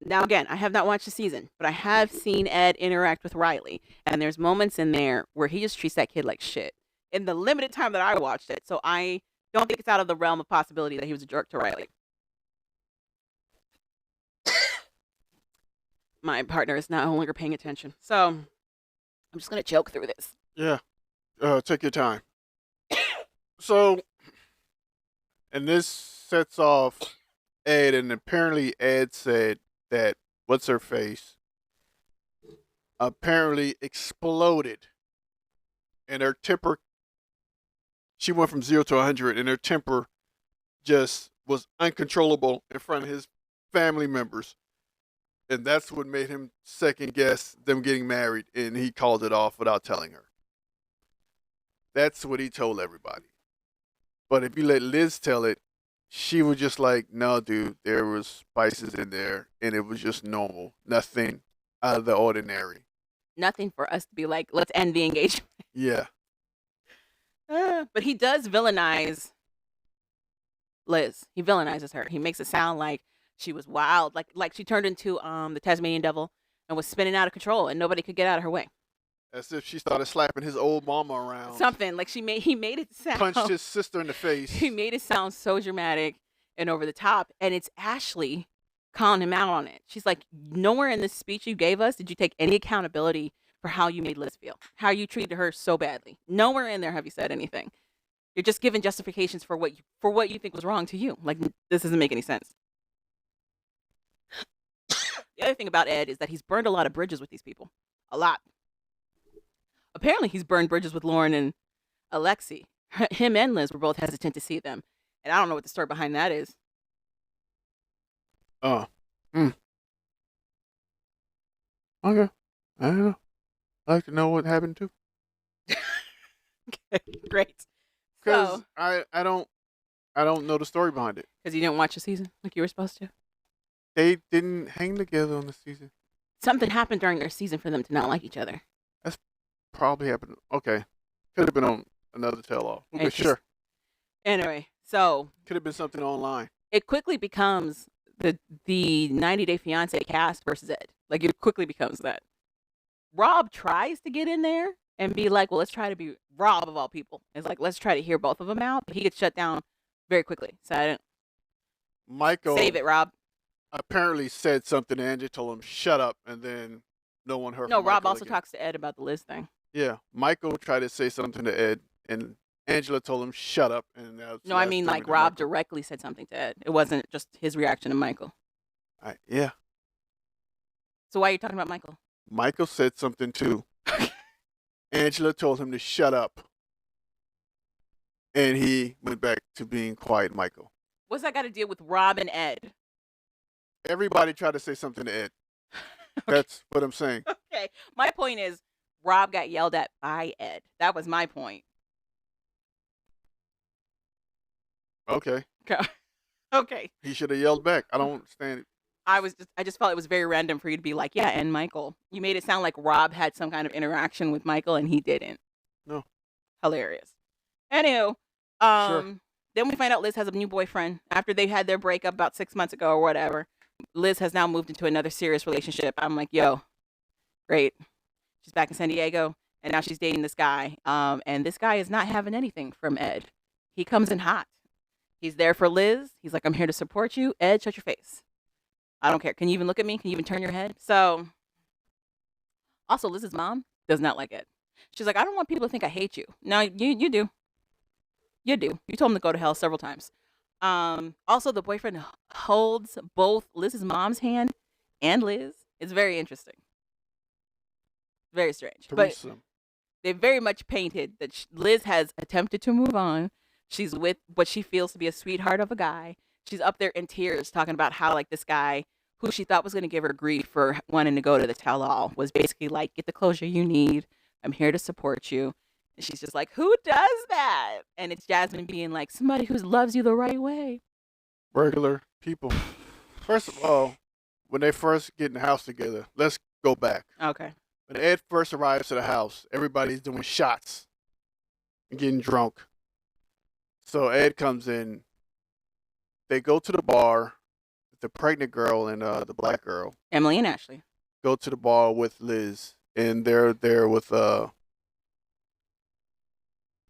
Now, again, I have not watched the season, but I have seen Ed interact with Riley, and there's moments in there where he just treats that kid like shit in the limited time that I watched it. So I don't think it's out of the realm of possibility that he was a jerk to Riley. My partner is no longer paying attention, so I'm just going to choke through this. Yeah. Take your time. So, and this sets off Ed, and apparently Ed said that what's-her-face apparently exploded, and her temper, she went from 0 to 100, and her temper just was uncontrollable in front of his family members. And that's what made him second guess them getting married, and he called it off without telling her. That's what he told everybody. But if you let Liz tell it, she was just like, no, dude, there was spices in there, and it was just normal. Nothing out of the ordinary. Nothing for us to be like, let's end the engagement. Yeah. But he does villainize Liz. He villainizes her. He makes it sound like she was wild, like she turned into the Tasmanian devil and was spinning out of control, and nobody could get out of her way. As if she started slapping his old mama around. Something like he made it sound. Punched his sister in the face. He made it sound so dramatic and over the top, and it's Ashley calling him out on it. She's like, nowhere in this speech you gave us did you take any accountability for how you made Liz feel, how you treated her so badly. Nowhere in there have you said anything. You're just giving justifications for what you think was wrong to you. Like, this doesn't make any sense. The other thing about Ed is that he's burned a lot of bridges with these people. A lot. Apparently, he's burned bridges with Lauren and Alexi. Him and Liz were both hesitant to see them. And I don't know what the story behind that is. Oh. Okay. I don't know. I'd like to know what happened too. Okay, great. Because I don't know the story behind it. Because you didn't watch the season like you were supposed to? They didn't hang together on the season. Something happened during their season for them to not like each other. That's probably happened. Okay. Could have been on another tell-all. Okay, sure. Anyway, so. Could have been something online. It quickly becomes the 90 Day Fiance cast versus Ed. Like, it quickly becomes that. Rob tries to get in there and be like, well, let's try to be Rob of all people. It's like, let's try to hear both of them out. But he gets shut down very quickly. So I didn't. Michael. Save it, Rob. Apparently said something, and Angela told him, shut up, and then no one heard from Rob Michael also again. talks to Ed about the Liz thing. Yeah. Michael tried to say something to Ed, and Angela told him, shut up. And no, I mean, like, Rob directly said something to Ed. It wasn't just his reaction to Michael. Yeah. So why are you talking about Michael? Michael said something too. Angela told him to shut up. And he went back to being quiet, Michael. What's that got to deal with Rob and Ed? Everybody tried to say something to Ed. Okay. That's what I'm saying. Okay. My point is, Rob got yelled at by Ed. That was my point. Okay. Okay. He should have yelled back. I don't understand it. I just felt it was very random for you to be like, yeah, and Michael. You made it sound like Rob had some kind of interaction with Michael, and he didn't. No. Hilarious. Anywho, sure. Then we find out Liz has a new boyfriend after they had their breakup about 6 months ago or whatever. Liz has now moved into another serious relationship. I'm like, yo, great. She's back in San Diego, and now she's dating this guy. And this guy is not having anything from Ed. He comes in hot. He's there for Liz. He's like, I'm here to support you. Ed, shut your face. I don't care. Can you even look at me? Can you even turn your head? So, also, Liz's mom does not like Ed. She's like, I don't want people to think I hate you. No, you do. You do. You told him to go to hell several times. Also, the boyfriend holds both Liz's mom's hand and Liz. It's very interesting. Very strange. Threesome. But they very much painted that Liz has attempted to move on. She's with what she feels to be a sweetheart of a guy. She's up there in tears talking about how, like, this guy who she thought was going to give her grief for wanting to go to the tell-all was basically like, get the closure you need. I'm here to support you. And she's just like, who does that? And it's Jasmine being like, somebody who loves you the right way. Regular people. First of all, when they first get in the house together, let's go back. Okay. When Ed first arrives to the house, everybody's doing shots and getting drunk. So Ed comes in. They go to the bar. The pregnant girl and the black girl. Emily and Ashley. Go to the bar with Liz. And they're there with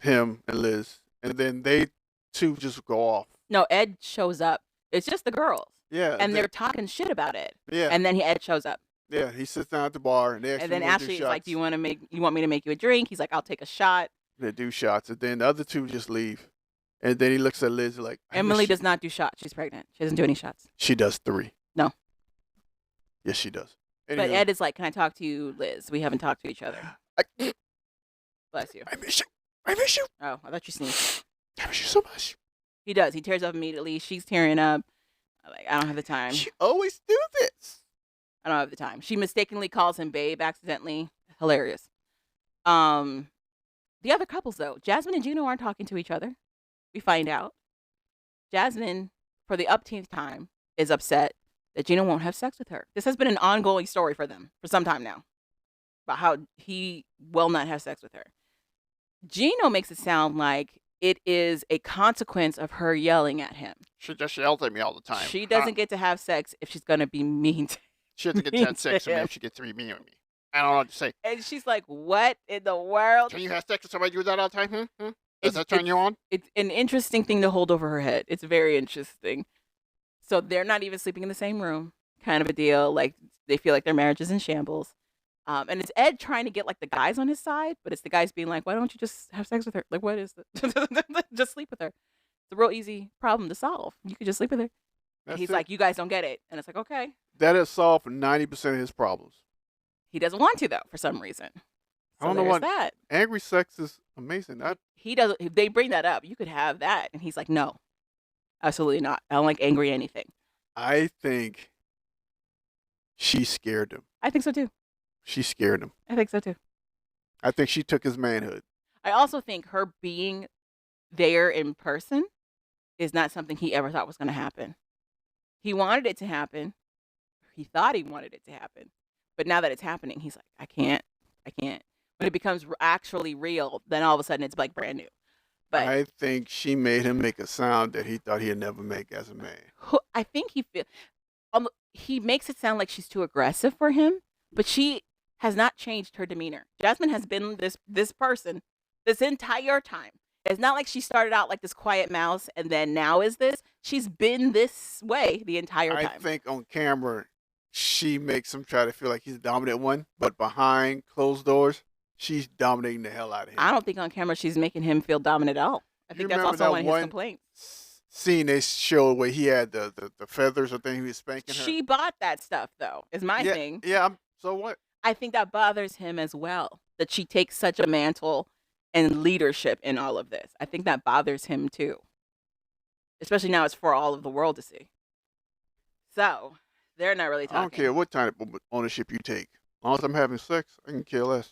him and Liz. And then they two just go off. No, Ed shows up. It's just the girls. Yeah. And they're talking shit about it. Yeah. And then Ed shows up. Yeah, he sits down at the bar and then Ashley's like, do you want me to make you a drink? He's like, I'll take a shot. They do shots. And then the other two just leave. And then he looks at Liz like... Emily does not do shots. She's pregnant. She doesn't do any shots. She does 3. No. Yes, she does. Anyway. But Ed is like, can I talk to you, Liz? We haven't talked to each other. Bless you. I miss you. I miss you. Oh, I thought you sneezed. I miss you so much. He does. He tears up immediately. She's tearing up. Like, I don't have the time. She always do this. I don't have the time. She mistakenly calls him babe accidentally. Hilarious. The other couples, though, Jasmine and Gino aren't talking to each other. We find out. Jasmine, for the upteenth time, is upset that Gino won't have sex with her. This has been an ongoing story for them for some time now about how he will not have sex with her. Gino makes it sound like it is a consequence of her yelling at him. She just yells at me all the time. She doesn't get to have sex if she's going to be mean to She doesn't get to have sex with me if she gets to be mean with me. I don't know what to say. And she's like, what in the world? Can you have sex with somebody you do that all the time? Does that turn you on? It's an interesting thing to hold over her head. It's very interesting. So they're not even sleeping in the same room, kind of a deal. Like, they feel like their marriage is in shambles. And it's Ed trying to get, like, the guys on his side, but it's the guys being like, why don't you just have sex with her? Like, what is it? Just sleep with her. It's a real easy problem to solve. You could just sleep with her. And he's like, you guys don't get it. And it's like, okay. That has solved 90% of his problems. He doesn't want to, though, for some reason. So I don't know what. That. Angry sex is amazing. He doesn't. If they bring that up, you could have that. And he's like, no, absolutely not. I don't like angry anything. I think she scared him. I think so, too. She scared him. I think so, too. I think she took his manhood. I also think her being there in person is not something he ever thought was going to happen. He wanted it to happen. He thought he wanted it to happen. But now that it's happening, he's like, I can't. When it becomes actually real, then all of a sudden it's like brand new. But I think she made him make a sound that he thought he'd never make as a man. I think he makes it sound like she's too aggressive for him, but she has not changed her demeanor. Jasmine has been this person this entire time. It's not like she started out like this quiet mouse and then now is this. She's been this way the entire time. I think on camera, she makes him try to feel like he's the dominant one, but behind closed doors, she's dominating the hell out of him. I don't think on camera she's making him feel dominant at all. I think that's also one of his complaints. Scene they showed where he had the feathers or thing he was spanking her. She bought that stuff though, is my thing. Yeah, so what? I think that bothers him as well, that she takes such a mantle and leadership in all of this. I think that bothers him too. Especially now it's for all of the world to see. So, they're not really talking. I don't care what type of ownership you take. As long as I'm having sex, I can care less.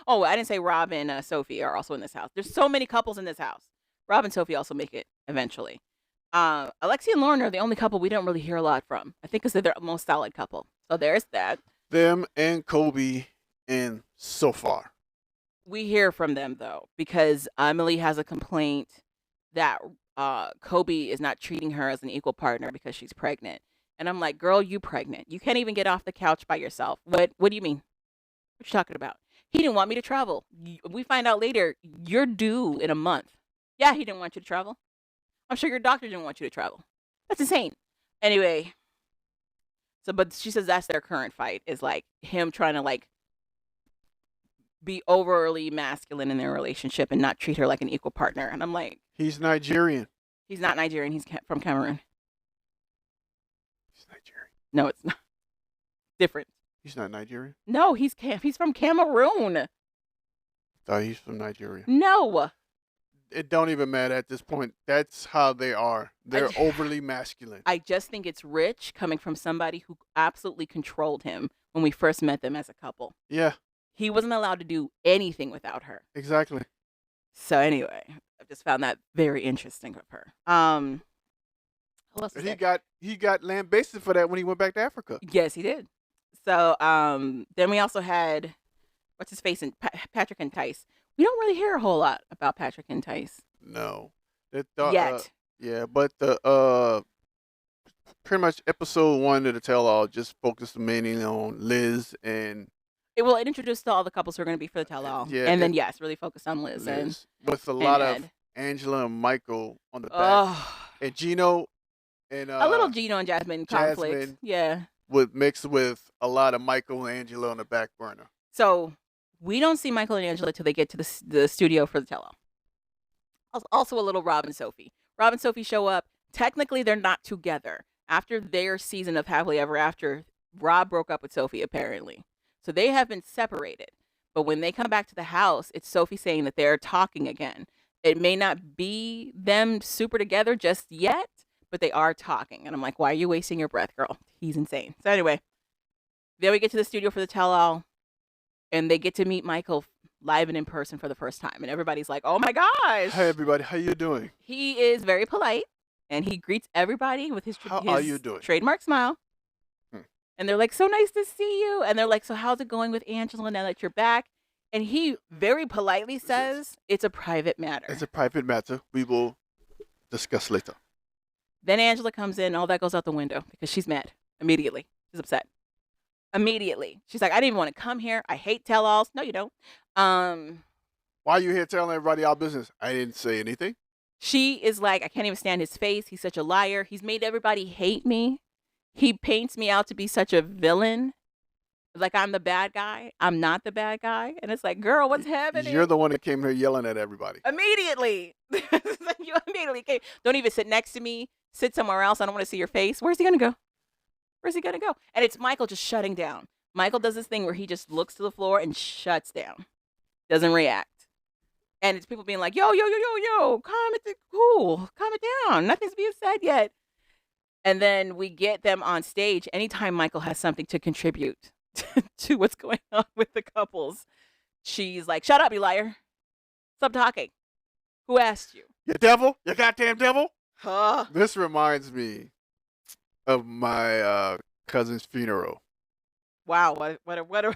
Oh, I didn't say Rob and Sophie are also in this house. There's so many couples in this house. Rob and Sophie also make it eventually. Alexia and Lauren are the only couple we don't really hear a lot from. I think because they're the most solid couple. So there's that. Them and Kobe, and so far. We hear from them, though, because Emily has a complaint that Kobe is not treating her as an equal partner because she's pregnant. And I'm like, girl, you pregnant. You can't even get off the couch by yourself. What do you mean? What you talking about? He didn't want me to travel. We find out later, you're due in a month. Yeah, he didn't want you to travel. I'm sure your doctor didn't want you to travel. That's insane. Anyway, but she says that's their current fight, is like him trying to like be overly masculine in their relationship and not treat her like an equal partner. And I'm like, he's Nigerian. He's not Nigerian. He's from Cameroon. He's Nigerian. No, it's not. Different. He's not Nigerian? No, he's from Cameroon. Thought he's from Nigeria. No. It don't even matter at this point. That's how they are. They're overly masculine. I just think it's rich coming from somebody who absolutely controlled him when we first met them as a couple. Yeah. He wasn't allowed to do anything without her. Exactly. So anyway, I just found that very interesting of her. Who else? He got lambasted for that when he went back to Africa. Yes, he did. So then we also had what's his face in Patrick and Tice. We don't really hear a whole lot about Patrick and Tice. No. Yet. Yeah, but the pretty much episode 1 of the tell-all just focused mainly on Liz and... It will introduce all the couples who are going to be for the tell-all. Yeah, and then, really focus on Liz. With a lot of Angela and Michael on the back. And Gino and... a little Gino and Jasmine conflict. Yeah. Mixed with a lot of Michael and Angela on the back burner. So... we don't see Michael and Angela till they get to the studio for the tell-all. Also a little Rob and Sophie. Rob and Sophie show up. Technically, they're not together. After their season of Happily Ever After, Rob broke up with Sophie, apparently. So they have been separated. But when they come back to the house, it's Sophie saying that they're talking again. It may not be them super together just yet, but they are talking. And I'm like, why are you wasting your breath, girl? He's insane. So anyway, then we get to the studio for the tell-all, and they get to meet Michael live and in person for the first time. And everybody's like, oh my gosh. Hi, everybody. How you doing? He is very polite, and he greets everybody with his are you doing? Trademark smile. And they're like, so nice to see you. And they're like, so how's it going with Angela now that you're back? And he very politely says, it's a private matter. It's a private matter. We will discuss later. Then Angela comes in. All that goes out the window because she's mad immediately. She's upset. Immediately. She's like, I didn't even want to come here. I hate tell-alls. No, you don't. Why are you here telling everybody our business? I didn't say anything. She is like, I can't even stand his face. He's such a liar. He's made everybody hate me. He paints me out to be such a villain. Like I'm the bad guy. I'm not the bad guy. And it's like, girl, what's happening? You're the one that came here yelling at everybody. Immediately. You immediately came. Don't even sit next to me. Sit somewhere else. I don't want to see your face. Where's he going to go? Where's he going to go? And it's Michael just shutting down. Michael does this thing where he just looks to the floor and shuts down. Doesn't react. And it's people being like, yo, calm it down. Nothing's being said yet. And then we get them on stage. Anytime Michael has something to contribute to what's going on with the couples, she's like, shut up, you liar. Stop talking. Who asked you? You devil? You goddamn devil? Huh? This reminds me of my cousin's funeral. Wow, what a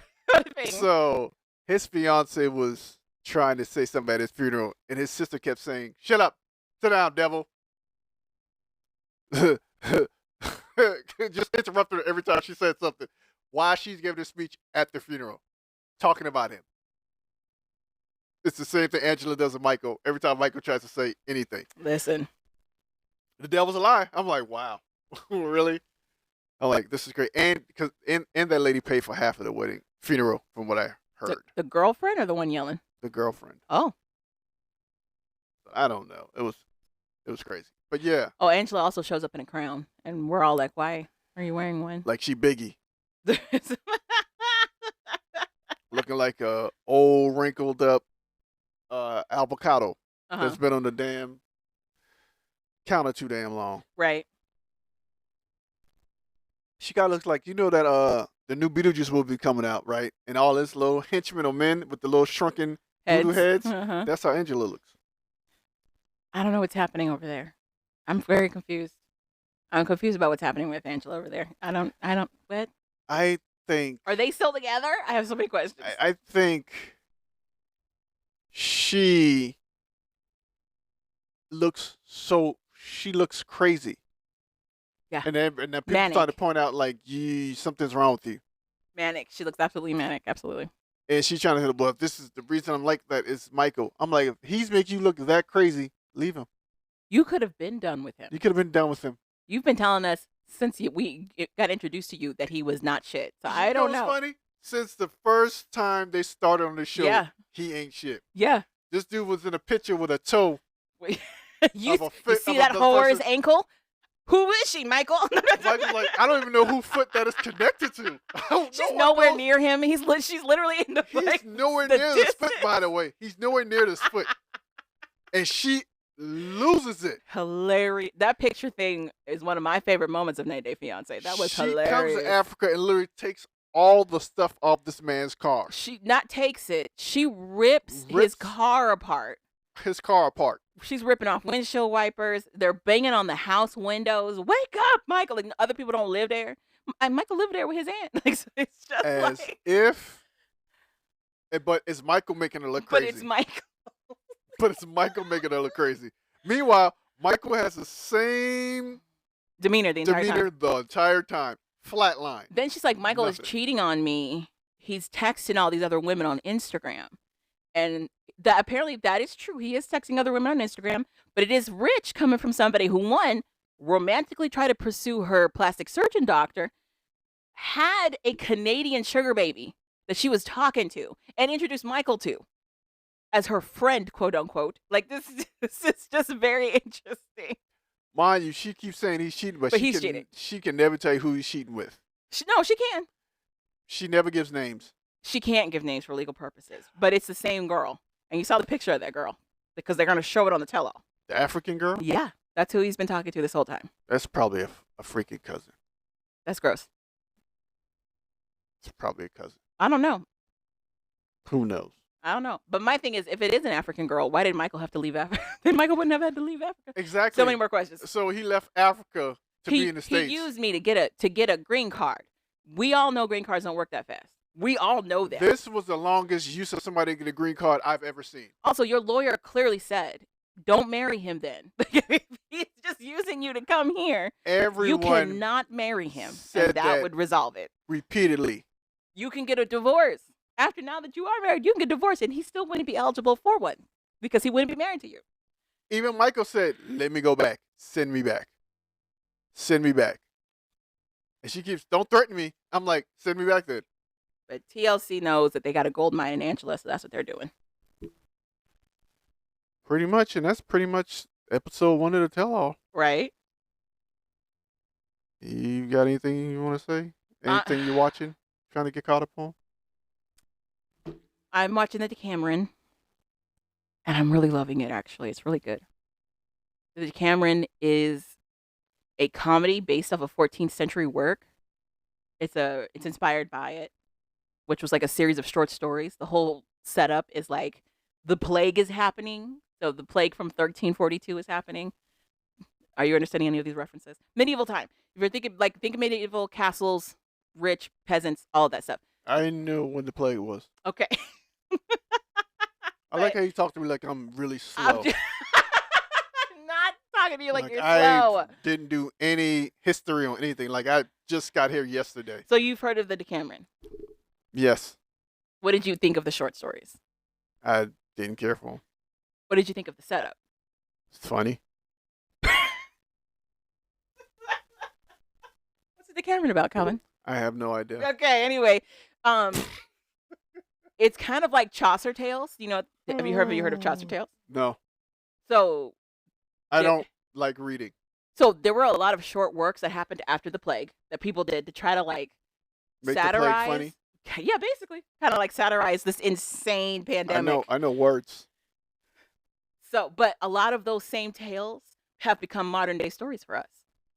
thing. So his fiance was trying to say something at his funeral, and his sister kept saying, shut up, sit down, devil. Just interrupted her every time she said something. While she's giving a speech at the funeral, talking about him. It's the same thing Angela does with Michael. Every time Michael tries to say anything. Listen. The devil's a lie. I'm like, wow. Really? I'm like, this is great. And because and that lady paid for half of the funeral, from what I heard. The girlfriend or the one yelling? The girlfriend. Oh. I don't know. It was crazy. But yeah. Oh, Angela also shows up in a crown, and we're all like, why are you wearing one? Like she Biggie. Looking like a old wrinkled up avocado that's been on the damn counter too damn long. Right. She kind of looks like, that the new Beetlejuice movie coming out, right? And all this little henchmen or men with the little shrunken voodoo heads. That's how Angela looks. I don't know what's happening over there. I'm very confused. I'm confused about what's happening with Angela over there. I don't, what? I think. Are they still together? I have so many questions. I think she looks crazy. Yeah. And then people start to point out, like, something's wrong with you. Manic. She looks absolutely manic. Absolutely. And she's trying to hit a bluff. This is the reason I'm like that is Michael. I'm like, if he's making you look that crazy, leave him. You could have been done with him. You could have been done with him. You've been telling us since we got introduced to you that he was not shit. So I don't know. What's funny? Since the first time they started on the show, he ain't shit. Yeah. This dude was in a picture with a toe. You see that whore's ankle? Who is she, Michael? Michael's like, I don't even know who foot that is connected to. She's nowhere near him. She's literally in the foot. He's nowhere near this foot, by the way. He's nowhere near this foot. And she loses it. Hilarious. That picture thing is one of my favorite moments of 90 Day Fiance. That was hilarious. She comes to Africa and literally takes all the stuff off this man's car. She not takes it. She rips his car apart. His car apart. She's ripping off windshield wipers. They're banging on the house windows. Wake up, Michael. Like, other people don't live there. Michael lived there with his aunt. Like, so it's just as if. But it's Michael making her look crazy. But it's Michael. But it's Michael making her look crazy. Meanwhile, Michael has the same demeanor the entire time. Flatline. Then she's like, Michael is cheating on me. He's texting all these other women on Instagram. And apparently that is true. He is texting other women on Instagram. But it is rich coming from somebody who, one, romantically tried to pursue her plastic surgeon doctor, had a Canadian sugar baby that she was talking to, and introduced Michael to as her friend, quote unquote. Like, this is just very interesting. Mind you, she keeps saying he's cheating, but he's cheating. She can never tell you who he's cheating with. She can. She never gives names. She can't give names for legal purposes, but it's the same girl. And you saw the picture of that girl because they're going to show it on the tell-all. The African girl? Yeah. That's who he's been talking to this whole time. That's probably a freaking cousin. That's gross. It's probably a cousin. I don't know. Who knows? I don't know. But my thing is, if it is an African girl, why did Michael have to leave Africa? Then Michael wouldn't have had to leave Africa. Exactly. So many more questions. So he left Africa to be in the States. He used me to get a green card. We all know green cards don't work that fast. We all know that. This was the longest use of somebody to get a green card I've ever seen. Also, your lawyer clearly said, don't marry him then. He's just using you to come here. Everyone you cannot marry him. And that would resolve it. Repeatedly. You can get a divorce. After now that you are married, you can get divorced, and he still wouldn't be eligible for one because he wouldn't be married to you. Even Michael said, let me go back. Send me back. Send me back. And she keeps, don't threaten me. I'm like, send me back then. But TLC knows that they got a gold mine in Angela, so that's what they're doing. Pretty much, and that's pretty much episode 1 of the tell-all. Right. You got anything you want to say? Anything you're watching? Trying to get caught up on? I'm watching the Decameron, and I'm really loving it, actually. It's really good. The Decameron is a comedy based off a 14th century work. It's inspired by it, which was like a series of short stories. The whole setup is like the plague is happening. So the plague from 1342 is happening. Are you understanding any of these references? Medieval time. If you're thinking, think of medieval castles, rich peasants, all of that stuff. I knew when the plague was. Okay. I like how you talk to me like I'm really slow. I'm not talking to you like you're slow. I didn't do any history on anything. Like I just got here yesterday. So you've heard of the Decameron? Yes. What did you think of the short stories? I didn't care for them. What did you think of the setup? It's funny. What's the Decameron about, Calvin? I have no idea. Okay, anyway. It's kind of like Chaucer tales. You know, have you heard of Chaucer tales? No. So I don't like reading. So there were a lot of short works that happened after the plague that people did to try to make satirize. The plague funny? Yeah, basically. Kind of like satirize this insane pandemic. I know words. So, but a lot of those same tales have become modern day stories for us.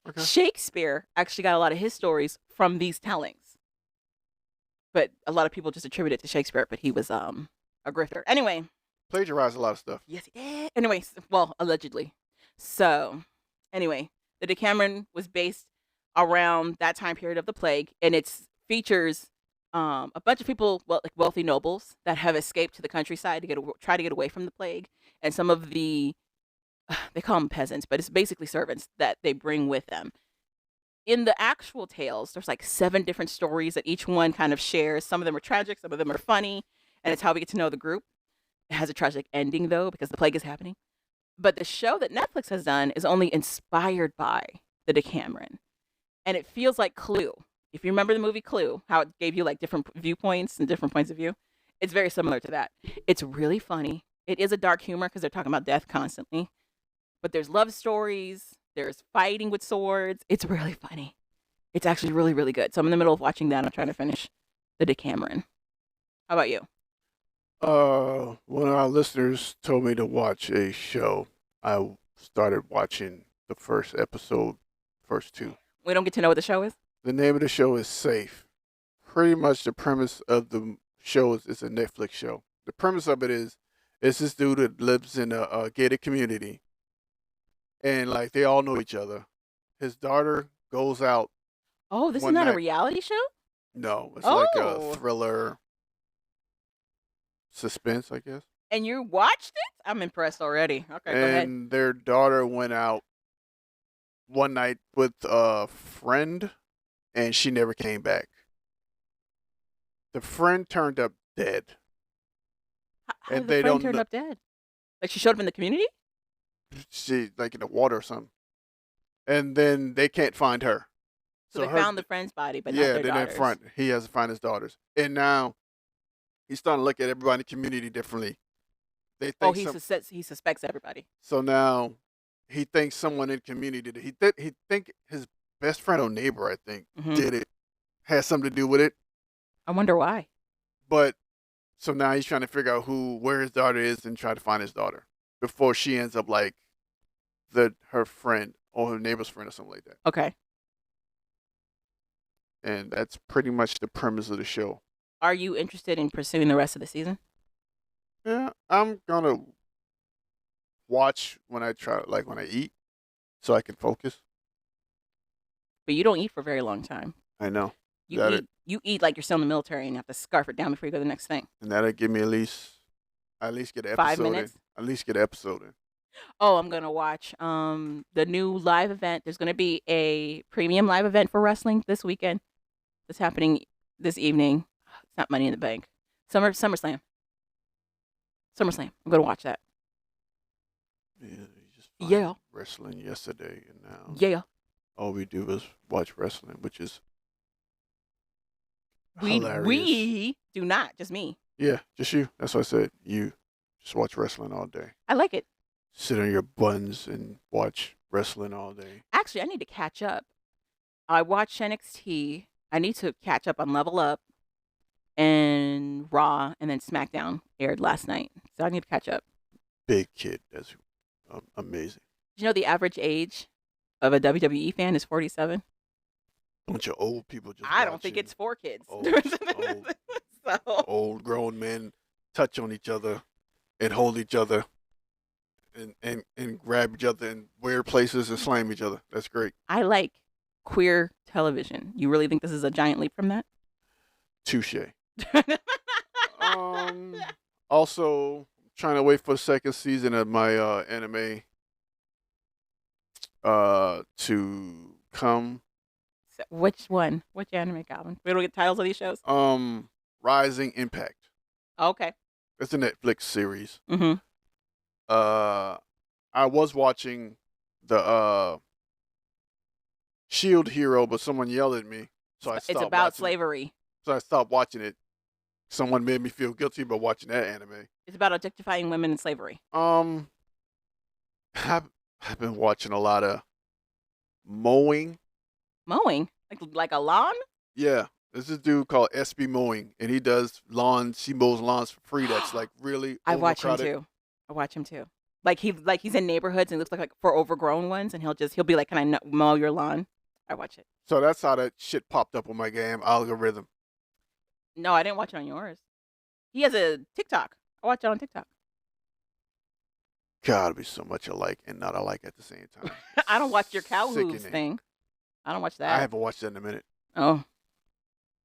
Okay. Shakespeare actually got a lot of his stories from these tellings. But a lot of people just attribute it to Shakespeare, but he was a grifter. Anyway. Plagiarized a lot of stuff. Yes, he did. Anyway, well, allegedly. So, anyway, the Decameron was based around that time period of the plague, and it features a bunch of people, like wealthy nobles, that have escaped to the countryside to try to get away from the plague, and some of the, they call them peasants, but it's basically servants that they bring with them. In the actual tales, there's like 7 different stories that each one kind of shares. Some of them are tragic, some of them are funny, and it's how we get to know the group. It has a tragic ending, though, because the plague is happening. But the show that Netflix has done is only inspired by the Decameron. And it feels like Clue. If you remember the movie Clue, how it gave you like different viewpoints and different points of view, it's very similar to that. It's really funny. It is a dark humor because they're talking about death constantly. But there's love stories. There's fighting with swords. It's really funny. It's actually really, really good. So I'm in the middle of watching that. I'm trying to finish the Decameron. How about you? One of our listeners told me to watch a show. I started watching the first 2. We don't get to know what the show is? The name of the show is Safe. Pretty much the premise of the show is it's a Netflix show. The premise of it is it's this dude that lives in a gated community. And like they all know each other. His daughter goes out. Oh, this is not a reality show? No, it's like a thriller suspense, I guess. And you watched it? I'm impressed already. Okay, go ahead. And their daughter went out one night with a friend, and she never came back. The friend turned up dead. How did the friend turn up dead? Like she showed up in the community? She like in the water or something. And then they can't find her. So they found the friend's body, but not their daughters. He has to find his daughters. And now he's starting to look at everybody in the community differently. They think he suspects everybody. So now he thinks someone in the community did it. He think his best friend or neighbor, I think, did it. Has something to do with it. I wonder why. But so now he's trying to figure out where his daughter is and try to find his daughter before she ends up like her friend or her neighbor's friend or something like that. Okay. And that's pretty much the premise of the show. Are you interested in pursuing the rest of the season? Yeah, I'm gonna watch when I eat, so I can focus. But you don't eat for a very long time. I know. You eat like you're still in the military and you have to scarf it down before you go to the next thing. And that'll give me at least get an episode 5 minutes. At least get an episode in. Oh, I'm gonna watch the new live event. There's gonna be a premium live event for wrestling this weekend. That's happening this evening. It's not Money in the Bank. SummerSlam. I'm gonna watch that. Yeah, you just Yeah. wrestling yesterday, and now Yeah. all we do is watch wrestling, which is We hilarious. do not, just me. Yeah, just you. That's what I said. You just watch wrestling all day. I like it. Sit on your buns and watch wrestling all day. Actually, I need to catch up. I watched NXT. I need to catch up on Level Up and Raw, and then SmackDown aired last night. So I need to catch up. Big kid. That's amazing. Did you know the average age of a WWE fan is 47? Bunch of old people just I don't think it's for kids. Old grown men touch on each other and hold each other and grab each other in weird places and slam each other. That's great. I like queer television. You really think this is a giant leap from that? Touche. Also, trying to wait for the second season of my anime to come. So which one? Which anime, Calvin? We don't get titles of these shows? Rising Impact. Okay. It's a Netflix series. Mm-hmm. I was watching the Shield Hero, but someone yelled at me, so I stopped. It's about slavery. So I stopped watching it. Someone made me feel guilty about watching that anime. It's about objectifying women in slavery. I've been watching a lot of mowing. Mowing? Like a lawn? Yeah. There's this dude called SB Mowing, and he does lawns. He mows lawns for free. That's like really I watch him too. Like he's in neighborhoods and it looks like for overgrown ones, and he'll be like, "Can I mow your lawn?" I watch it. So that's how that shit popped up on my game algorithm. No, I didn't watch it on yours. He has a TikTok. I watch it on TikTok. Gotta be so much alike and not alike at the same time. I don't watch your cow hooves thing. I don't watch that. I haven't watched that in a minute. Oh.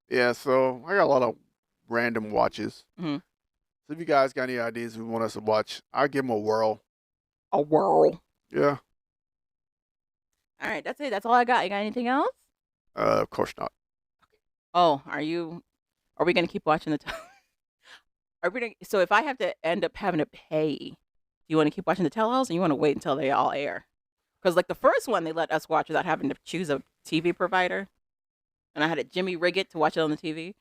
Yeah, so I got a lot of random watches. Mm-hmm. So if you guys got any ideas you want us to watch, I'll give them a whirl. A whirl? Yeah. All right, that's it. That's all I got. You got anything else? Of course not. Oh, are we going to keep watching so if I have to end up having to pay, do you want to keep watching the tell-alls or you want to wait until they all air? Because like the first one, they let us watch without having to choose a TV provider. And I had to Jimmy rig it to watch it on the TV.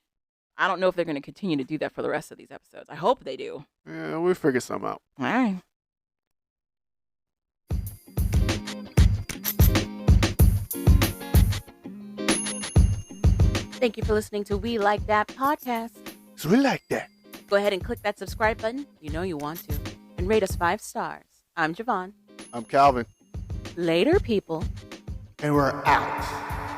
I don't know if they're going to continue to do that for the rest of these episodes. I hope they do. Yeah, we'll figure something out. All right. Thank you for listening to We Like That podcast. So we like that. Go ahead and click that subscribe button. You know you want to. And rate us 5 stars. I'm Javon. I'm Calvin. Later, people. And we're out.